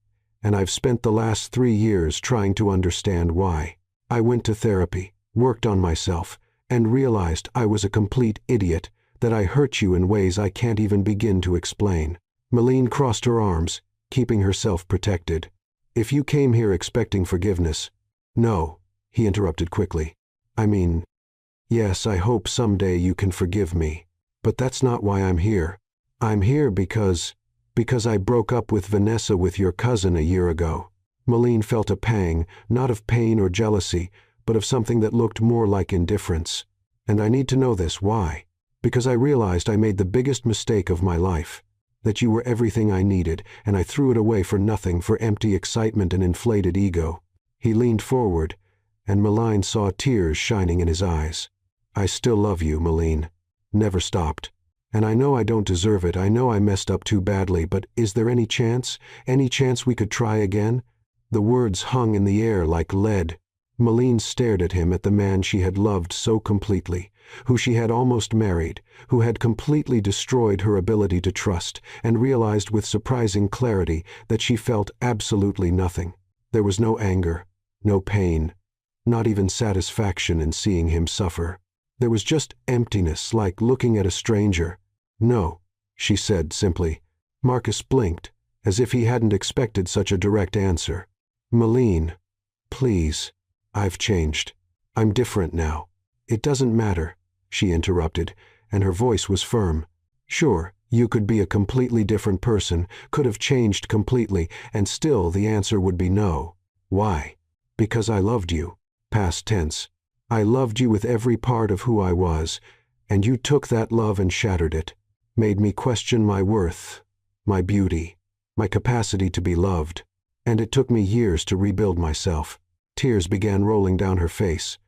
and I've spent the last 3 years trying to understand why. I went to therapy, worked on myself, and realized I was a complete idiot, that I hurt you in ways I can't even begin to explain. Malene crossed her arms, keeping herself protected. If you came here expecting forgiveness— No, he interrupted quickly. I mean, yes, I hope someday you can forgive me. But that's not why I'm here. I'm here because I broke up with Vanessa with your cousin a year ago. Malene felt a pang, not of pain or jealousy, but of something that looked more like indifference. And I need to know this, why? Because I realized I made the biggest mistake of my life. That you were everything I needed, and I threw it away for nothing, for empty excitement and inflated ego. He leaned forward, and Malene saw tears shining in his eyes. I still love you, Malene. Never stopped. And I know I don't deserve it, I know I messed up too badly, but is there any chance we could try again?" The words hung in the air like lead. Malene stared at him, at the man she had loved so completely, who she had almost married, who had completely destroyed her ability to trust, and realized with surprising clarity that she felt absolutely nothing. There was no anger, no pain, not even satisfaction in seeing him suffer. There was just emptiness, like looking at a stranger. "No," she said simply. Marcus blinked, as if he hadn't expected such a direct answer. "Malene, please. I've changed. I'm different now." "It doesn't matter," she interrupted, and her voice was firm. "Sure, you could be a completely different person, could have changed completely, and still the answer would be no. Why? Because I loved you. Past tense. I loved you with every part of who I was, and you took that love and shattered it, made me question my worth, my beauty, my capacity to be loved. And it took me years to rebuild myself." Tears began rolling down her face,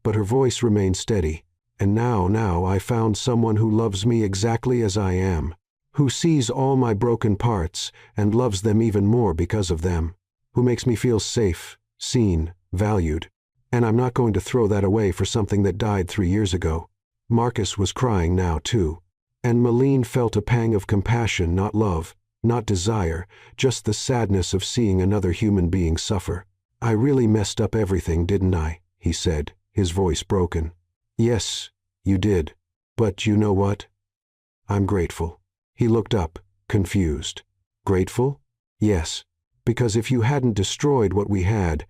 but her voice remained steady. "And now I found someone who loves me exactly as I am, who sees all my broken parts and loves them even more because of them, who makes me feel safe, seen, valued. And I'm not going to throw that away for something that died 3 years ago." Marcus was crying now too, and Malene felt a pang of compassion, not love, not desire, just the sadness of seeing another human being suffer. "I really messed up everything, didn't I?" he said, his voice broken. "Yes, you did. But you know what? I'm grateful." He looked up, confused. "Grateful?" "Yes. Because if you hadn't destroyed what we had,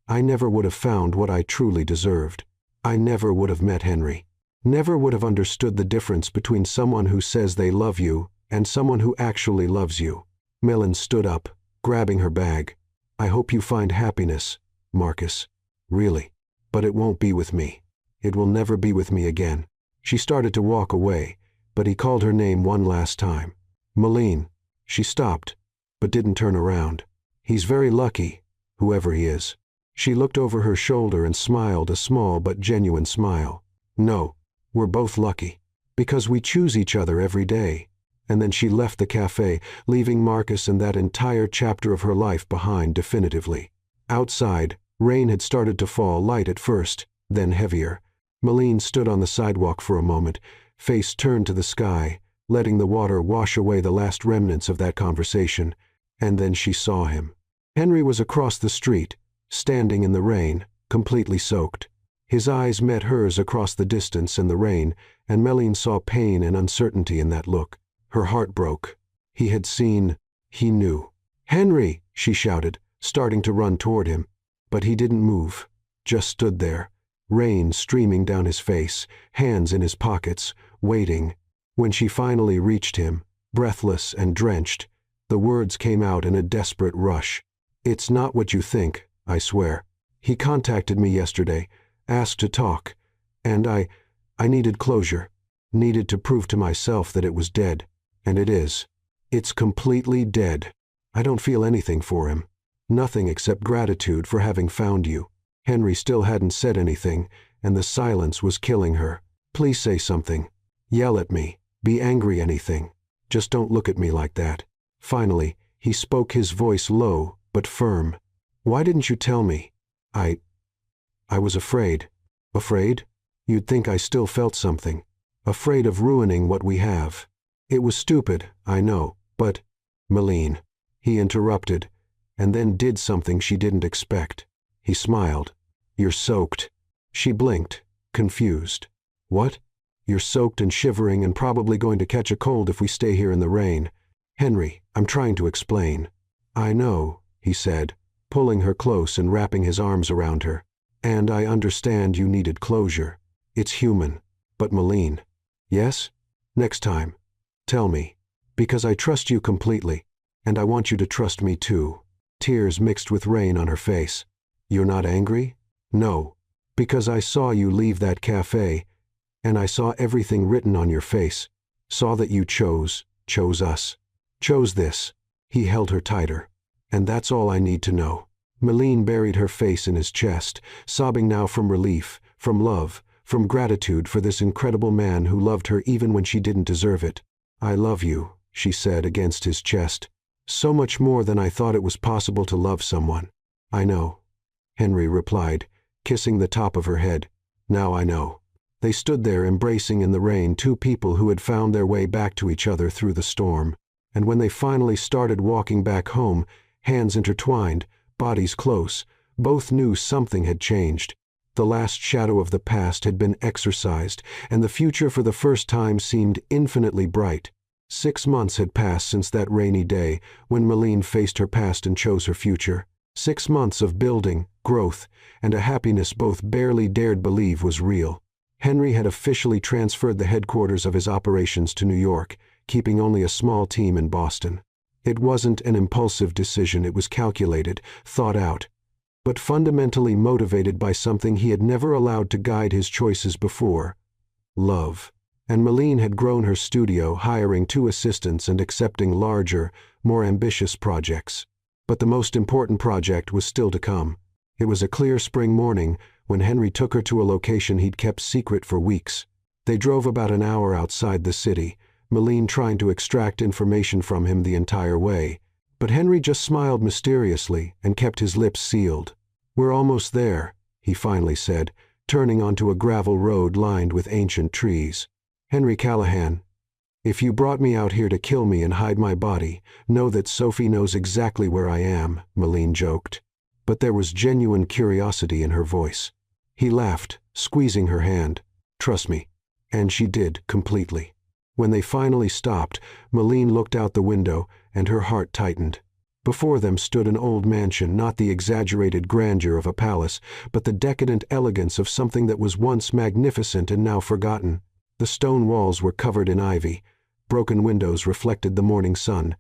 I never would have found what I truly deserved. I never would have met Henry. Never would have understood the difference between someone who says they love you and someone who actually loves you." Mellon stood up, grabbing her bag. "I hope you find happiness, Marcus. Really. But it won't be with me. It will never be with me again." She started to walk away, but he called her name one last time. "Malene." She stopped, but didn't turn around. "He's very lucky, whoever he is." She looked over her shoulder and smiled, a small but genuine smile. "No, we're both lucky. Because we choose each other every day." And then she left the cafe, leaving Marcus and that entire chapter of her life behind definitively. Outside, rain had started to fall, light at first, then heavier. Malene stood on the sidewalk for a moment, face turned to the sky, letting the water wash away the last remnants of that conversation, and then she saw him. Henry was across the street, standing in the rain, completely soaked. His eyes met hers across the distance in the rain, and Malene saw pain and uncertainty in that look. Her heart broke. He had seen, he knew. "Henry!" she shouted, starting to run toward him. But he didn't move, just stood there, rain streaming down his face, hands in his pockets, waiting. When she finally reached him, breathless and drenched, the words came out in a desperate rush. "It's not what you think, I swear. He contacted me yesterday, asked to talk, and I needed closure, needed to prove to myself that it was dead. And it is. It's completely dead. I don't feel anything for him. Nothing except gratitude for having found you." Henry still hadn't said anything, and the silence was killing her. "Please say something. Yell at me. Be angry, anything. Just don't look at me like that." Finally, he spoke, his voice low but firm. "Why didn't you tell me? I was afraid." "Afraid? You'd think I still felt something. Afraid of ruining what we have. It was stupid, I know, but—" "Malene," he interrupted, and then did something she didn't expect. He smiled. "You're soaked." She blinked, confused. "What?" "You're soaked and shivering and probably going to catch a cold if we stay here in the rain. Henry, I'm trying to explain." "I know," he said, pulling her close and wrapping his arms around her. "And I understand you needed closure. It's human. But Malene." "Yes? Next time. Tell me. Because I trust you completely, and I want you to trust me too." Tears mixed with rain on her face. "You're not angry?" "No. Because I saw you leave that cafe, and I saw everything written on your face. Saw that you chose us. Chose this." He held her tighter. "And that's all I need to know." Malene buried her face in his chest, sobbing now from relief, from love, from gratitude for this incredible man who loved her even when she didn't deserve it. "I love you," she said against his chest. "So much more than I thought it was possible to love someone." "I know," Henry replied, kissing the top of her head. "Now I know." They stood there embracing in the rain, two people who had found their way back to each other through the storm. And when they finally started walking back home, hands intertwined, bodies close, both knew something had changed. The last shadow of the past had been exorcised, and the future for the first time seemed infinitely bright. 6 months had passed since that rainy day when Meline faced her past and chose her future. 6 months of building, growth, and a happiness both barely dared believe was real. Henry had officially transferred the headquarters of his operations to New York, keeping only a small team in Boston. It wasn't an impulsive decision, it was calculated, thought out, but fundamentally motivated by something he had never allowed to guide his choices before: love. And Meline had grown her studio, hiring 2 assistants and accepting larger, more ambitious projects. But the most important project was still to come. It was a clear spring morning when Henry took her to a location he'd kept secret for weeks. They drove about an hour outside the city, Meline trying to extract information from him the entire way. But Henry just smiled mysteriously and kept his lips sealed. "We're almost there," he finally said, turning onto a gravel road lined with ancient trees. "Henry Callahan, if you brought me out here to kill me and hide my body, know that Sophie knows exactly where I am," Meline joked. But there was genuine curiosity in her voice. He laughed, squeezing her hand. "Trust me." And she did, completely. When they finally stopped, Meline looked out the window, and her heart tightened. Before them stood an old mansion, not the exaggerated grandeur of a palace, but the decadent elegance of something that was once magnificent and now forgotten. The stone walls were covered in ivy, broken windows reflected the morning sun,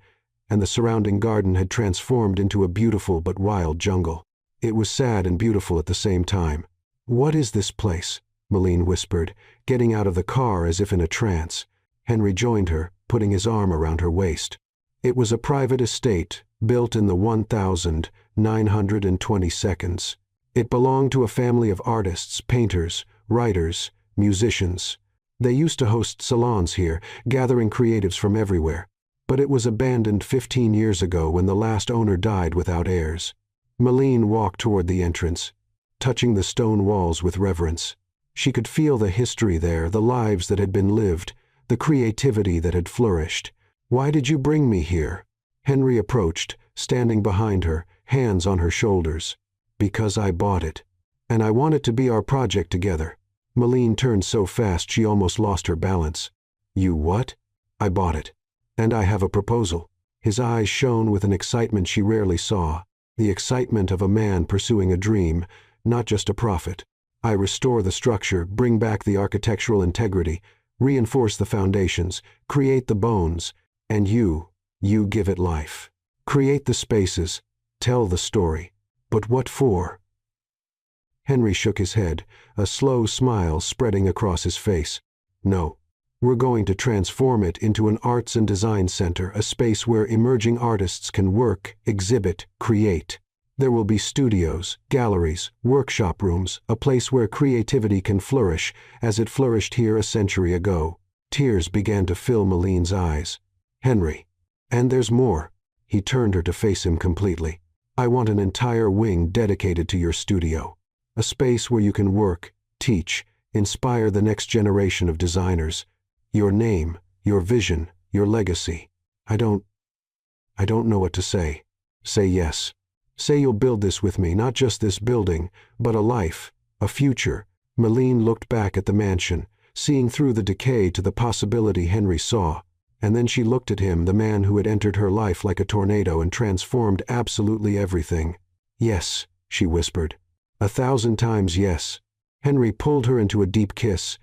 and the surrounding garden had transformed into a beautiful but wild jungle. It was sad and beautiful at the same time. "What is this place?" Meline whispered, getting out of the car as if in a trance. Henry joined her, putting his arm around her waist. It was a private estate, built in the 1922. It belonged to a family of artists, painters, writers, musicians. They used to host salons here, gathering creatives from everywhere. But it was abandoned 15 years ago when the last owner died without heirs. Meline walked toward the entrance, touching the stone walls with reverence. She could feel the history there, the lives that had been lived, the creativity that had flourished. "Why did you bring me here?" Henry approached, standing behind her, hands on her shoulders. "Because I bought it. And I want it to be our project together." Meline turned so fast she almost lost her balance. "You what?" "I bought it. And I have a proposal." His eyes shone with an excitement she rarely saw, the excitement of a man pursuing a dream, not just a profit. "I restore the structure, bring back the architectural integrity, reinforce the foundations, create the bones, and you give it life. Create the spaces, tell the story. But what for?" Henry shook his head, a slow smile spreading across his face. "No. We're going to transform it into an arts and design center, a space where emerging artists can work, exhibit, create. There will be studios, galleries, workshop rooms, a place where creativity can flourish, as it flourished here a century ago." Tears began to fill Meline's eyes. "Henry. And there's more." He turned her to face him completely. "I want an entire wing dedicated to your studio. A space where you can work, teach, inspire the next generation of designers. Your name, your vision, your legacy. I don't know what to say." "Say yes. Say you'll build this with me, not just this building, but a life, a future." Meline looked back at the mansion, seeing through the decay to the possibility Henry saw, and then she looked at him, the man who had entered her life like a tornado and transformed absolutely everything. "Yes," she whispered. 1,000 times yes. Henry pulled her into a deep kiss,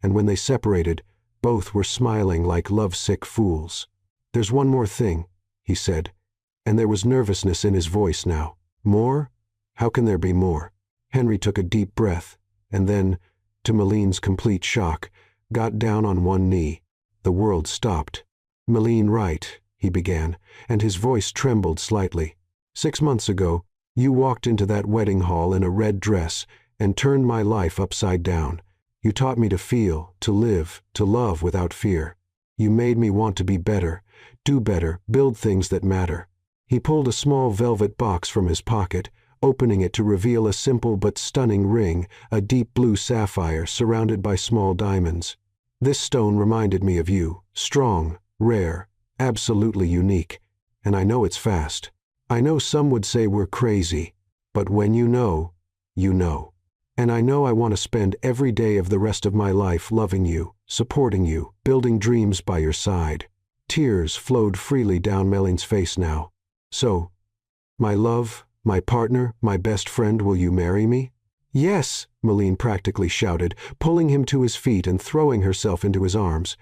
and when they separated, both were smiling like lovesick fools. "There's one more thing," he said, and there was nervousness in his voice now. "More? How can there be more?" Henry took a deep breath, and then, to Meline's complete shock, got down on one knee. The world stopped. "Meline, right," he began, and his voice trembled slightly. "6 months ago, you walked into that wedding hall in a red dress and turned my life upside down. You taught me to feel, to live, to love without fear. You made me want to be better, do better, build things that matter." He pulled a small velvet box from his pocket, opening it to reveal a simple but stunning ring, a deep blue sapphire surrounded by small diamonds. "This stone reminded me of you, strong, rare, absolutely unique. And I know it's fast. I know some would say we're crazy, but when you know, you know. And I know I want to spend every day of the rest of my life loving you, supporting you, building dreams by your side." Tears flowed freely down Meline's face now. "So, my love, my partner, my best friend, will you marry me?" "Yes," Meline practically shouted, pulling him to his feet and throwing herself into his arms.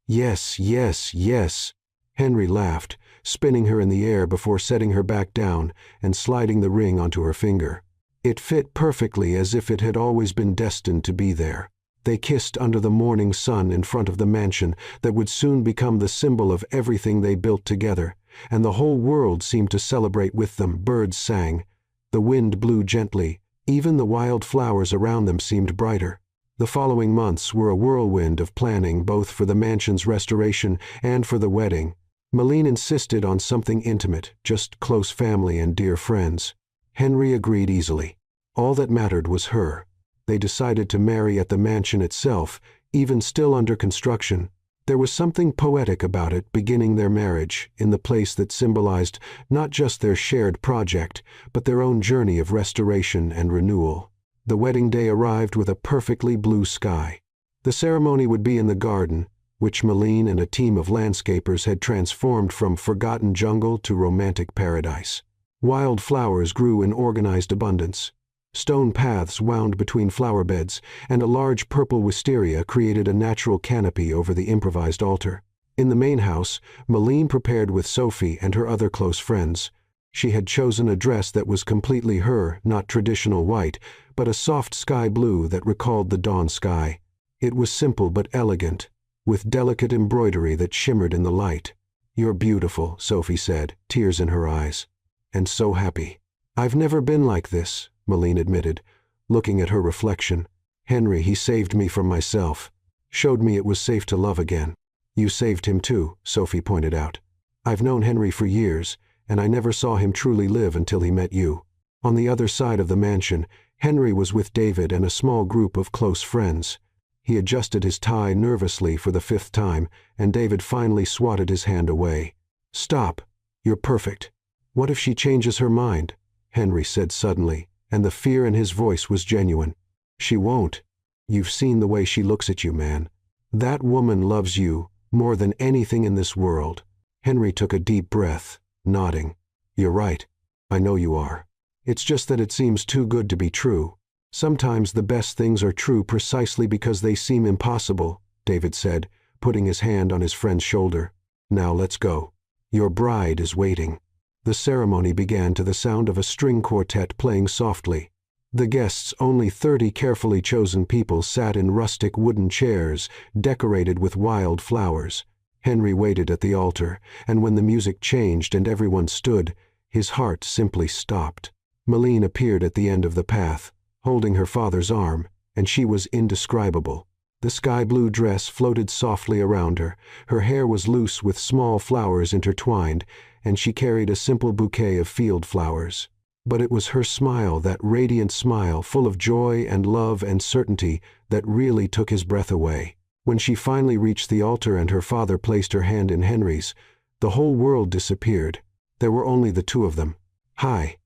"Yes, yes, yes." Henry laughed, spinning her in the air before setting her back down and sliding the ring onto her finger. It fit perfectly, as if it had always been destined to be there. They kissed under the morning sun in front of the mansion that would soon become the symbol of everything they built together, and the whole world seemed to celebrate with them. Birds sang. The wind blew gently. Even the wild flowers around them seemed brighter. The following months were a whirlwind of planning, both for the mansion's restoration and for the wedding. Meline insisted on something intimate, just close family and dear friends. Henry agreed easily. All that mattered was her. They decided to marry at the mansion itself, even still under construction. There was something poetic about it, beginning their marriage, in the place that symbolized not just their shared project, but their own journey of restoration and renewal. The wedding day arrived with a perfectly blue sky. The ceremony would be in the garden, which Meline and a team of landscapers had transformed from forgotten jungle to romantic paradise. Wild flowers grew in organized abundance. Stone paths wound between flower beds, and a large purple wisteria created a natural canopy over the improvised altar. In the main house, Meline prepared with Sophie and her other close friends. She had chosen a dress that was completely her, not traditional white, but a soft sky blue that recalled the dawn sky. It was simple but elegant, with delicate embroidery that shimmered in the light. "You're beautiful," Sophie said, tears in her eyes. "And so happy." "I've never been like this," Meline admitted, looking at her reflection. "Henry, he saved me from myself, showed me it was safe to love again." "You saved him too," Sophie pointed out. "I've known Henry for years, and I never saw him truly live until he met you." On the other side of the mansion, Henry was with David and a small group of close friends. He adjusted his tie nervously for the 5th time, and David finally swatted his hand away. "Stop. You're perfect." "What if she changes her mind?" Henry said suddenly, and the fear in his voice was genuine. "She won't. You've seen the way she looks at you, man. That woman loves you more than anything in this world." Henry took a deep breath, nodding. "You're right. I know you are. It's just that it seems too good to be true." "Sometimes the best things are true precisely because they seem impossible," David said, putting his hand on his friend's shoulder. "Now let's go. Your bride is waiting." The ceremony began to the sound of a string quartet playing softly. The guests, only 30 carefully chosen people, sat in rustic wooden chairs, decorated with wild flowers. Henry waited at the altar, and when the music changed and everyone stood, his heart simply stopped. Meline appeared at the end of the path, holding her father's arm, and she was indescribable. The sky-blue dress floated softly around her, her hair was loose with small flowers intertwined, and she carried a simple bouquet of field flowers. But it was her smile, that radiant smile, full of joy and love and certainty, that really took his breath away. When she finally reached the altar and her father placed her hand in Henry's, the whole world disappeared. There were only the two of them. "Hi,"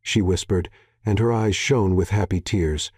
she whispered, and her eyes shone with happy tears.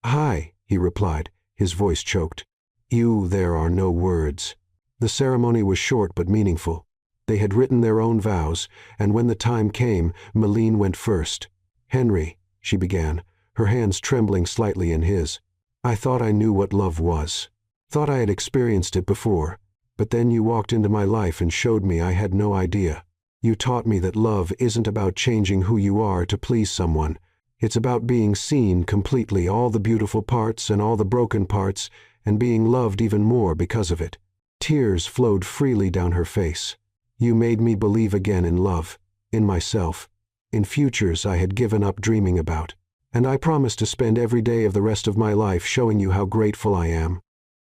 "Hi," he replied, his voice choked. There are no words." The ceremony was short but meaningful. They had written their own vows, and when the time came, Meline went first. "Henry," she began, her hands trembling slightly in his, "I thought I knew what love was. Thought I had experienced it before, but then you walked into my life and showed me I had no idea. You taught me that love isn't about changing who you are to please someone. It's about being seen completely, all the beautiful parts and all the broken parts, and being loved even more because of it." Tears flowed freely down her face. "You made me believe again in love, in myself, in futures I had given up dreaming about." And I promise to spend every day of the rest of my life showing you how grateful I am.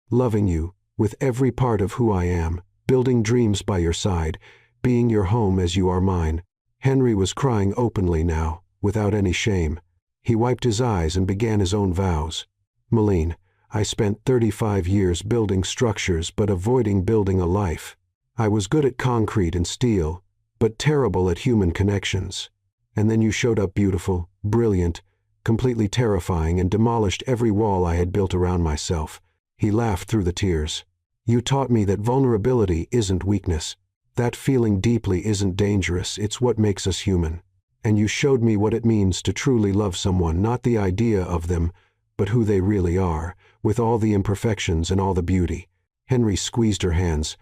Loving you, with every part of who I am, building dreams by your side, being your home as you are mine." Henry was crying openly now, without any shame. He wiped his eyes and began his own vows. "Malene, I spent 35 years building structures but avoiding building a life. I was good at concrete and steel, but terrible at human connections. And then you showed up beautiful, brilliant, completely terrifying, and demolished every wall I had built around myself." He laughed through the tears. "You taught me that vulnerability isn't weakness. That feeling deeply isn't dangerous, it's what makes us human. And you showed me what it means to truly love someone, not the idea of them, but who they really are, with all the imperfections and all the beauty." Henry squeezed her hands.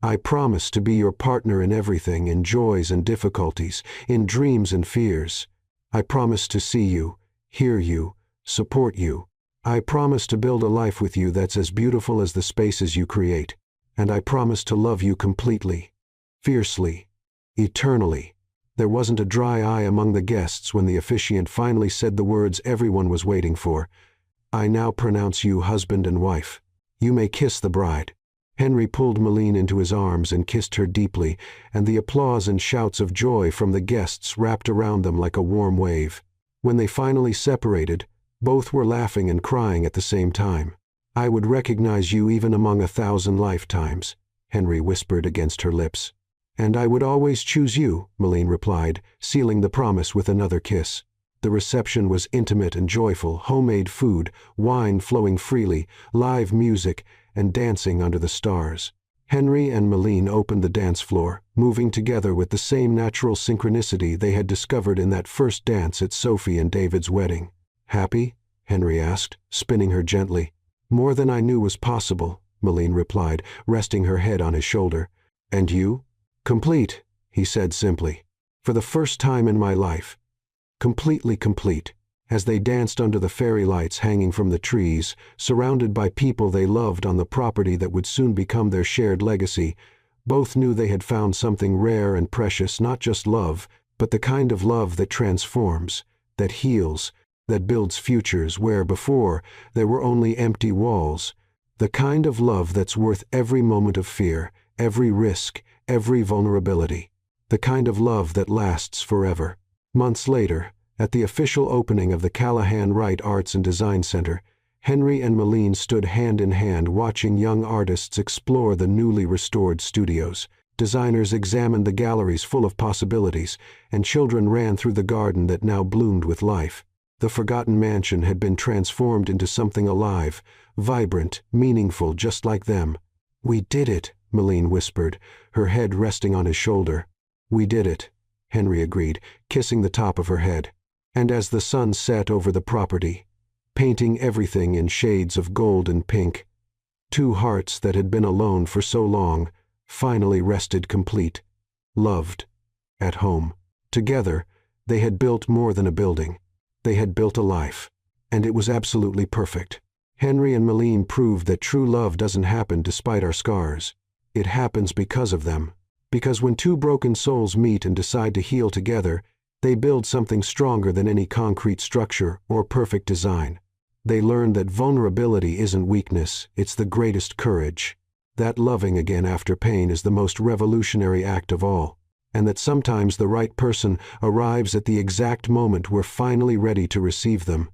"I promise to be your partner in everything, in joys and difficulties, in dreams and fears. I promise to see you, hear you, support you. I promise to build a life with you that's as beautiful as the spaces you create. And I promise to love you completely, fiercely, eternally." There wasn't a dry eye among the guests when the officiant finally said the words everyone was waiting for. "I now pronounce you husband and wife. You may kiss the bride." Henry pulled Malene into his arms and kissed her deeply, and the applause and shouts of joy from the guests wrapped around them like a warm wave. When they finally separated, both were laughing and crying at the same time. "I would recognize you even among 1,000 lifetimes," Henry whispered against her lips. "And I would always choose you," Malene replied, sealing the promise with another kiss. The reception was intimate and joyful, homemade food, wine flowing freely, live music, and dancing under the stars. Henry and Malene opened the dance floor, moving together with the same natural synchronicity they had discovered in that first dance at Sophie and David's wedding. "Happy?" Henry asked, spinning her gently. "More than I knew was possible," Malene replied, resting her head on his shoulder. "And you?" "Complete," he said simply. "For the first time in my life. Completely complete." As they danced under the fairy lights hanging from the trees, surrounded by people they loved on the property that would soon become their shared legacy, both knew they had found something rare and precious, not just love, but the kind of love that transforms, that heals, that builds futures where before there were only empty walls. The kind of love that's worth every moment of fear, every risk, every vulnerability. The kind of love that lasts forever. Months later, at the official opening of the Callahan Wright Arts and Design Center, Henry and Malene stood hand in hand watching young artists explore the newly restored studios. Designers examined the galleries full of possibilities, and children ran through the garden that now bloomed with life. The forgotten mansion had been transformed into something alive, vibrant, meaningful, just like them. "We did it," Malene whispered, her head resting on his shoulder. "We did it," Henry agreed, kissing the top of her head. And as the sun set over the property, painting everything in shades of gold and pink, two hearts that had been alone for so long finally rested complete, loved, at home. Together, they had built more than a building. They had built a life, and it was absolutely perfect. Henry and Malene proved that true love doesn't happen despite our scars. It happens because of them. Because when two broken souls meet and decide to heal together, they build something stronger than any concrete structure or perfect design. They learn that vulnerability isn't weakness, it's the greatest courage. That loving again after pain is the most revolutionary act of all. And that sometimes the right person arrives at the exact moment we're finally ready to receive them.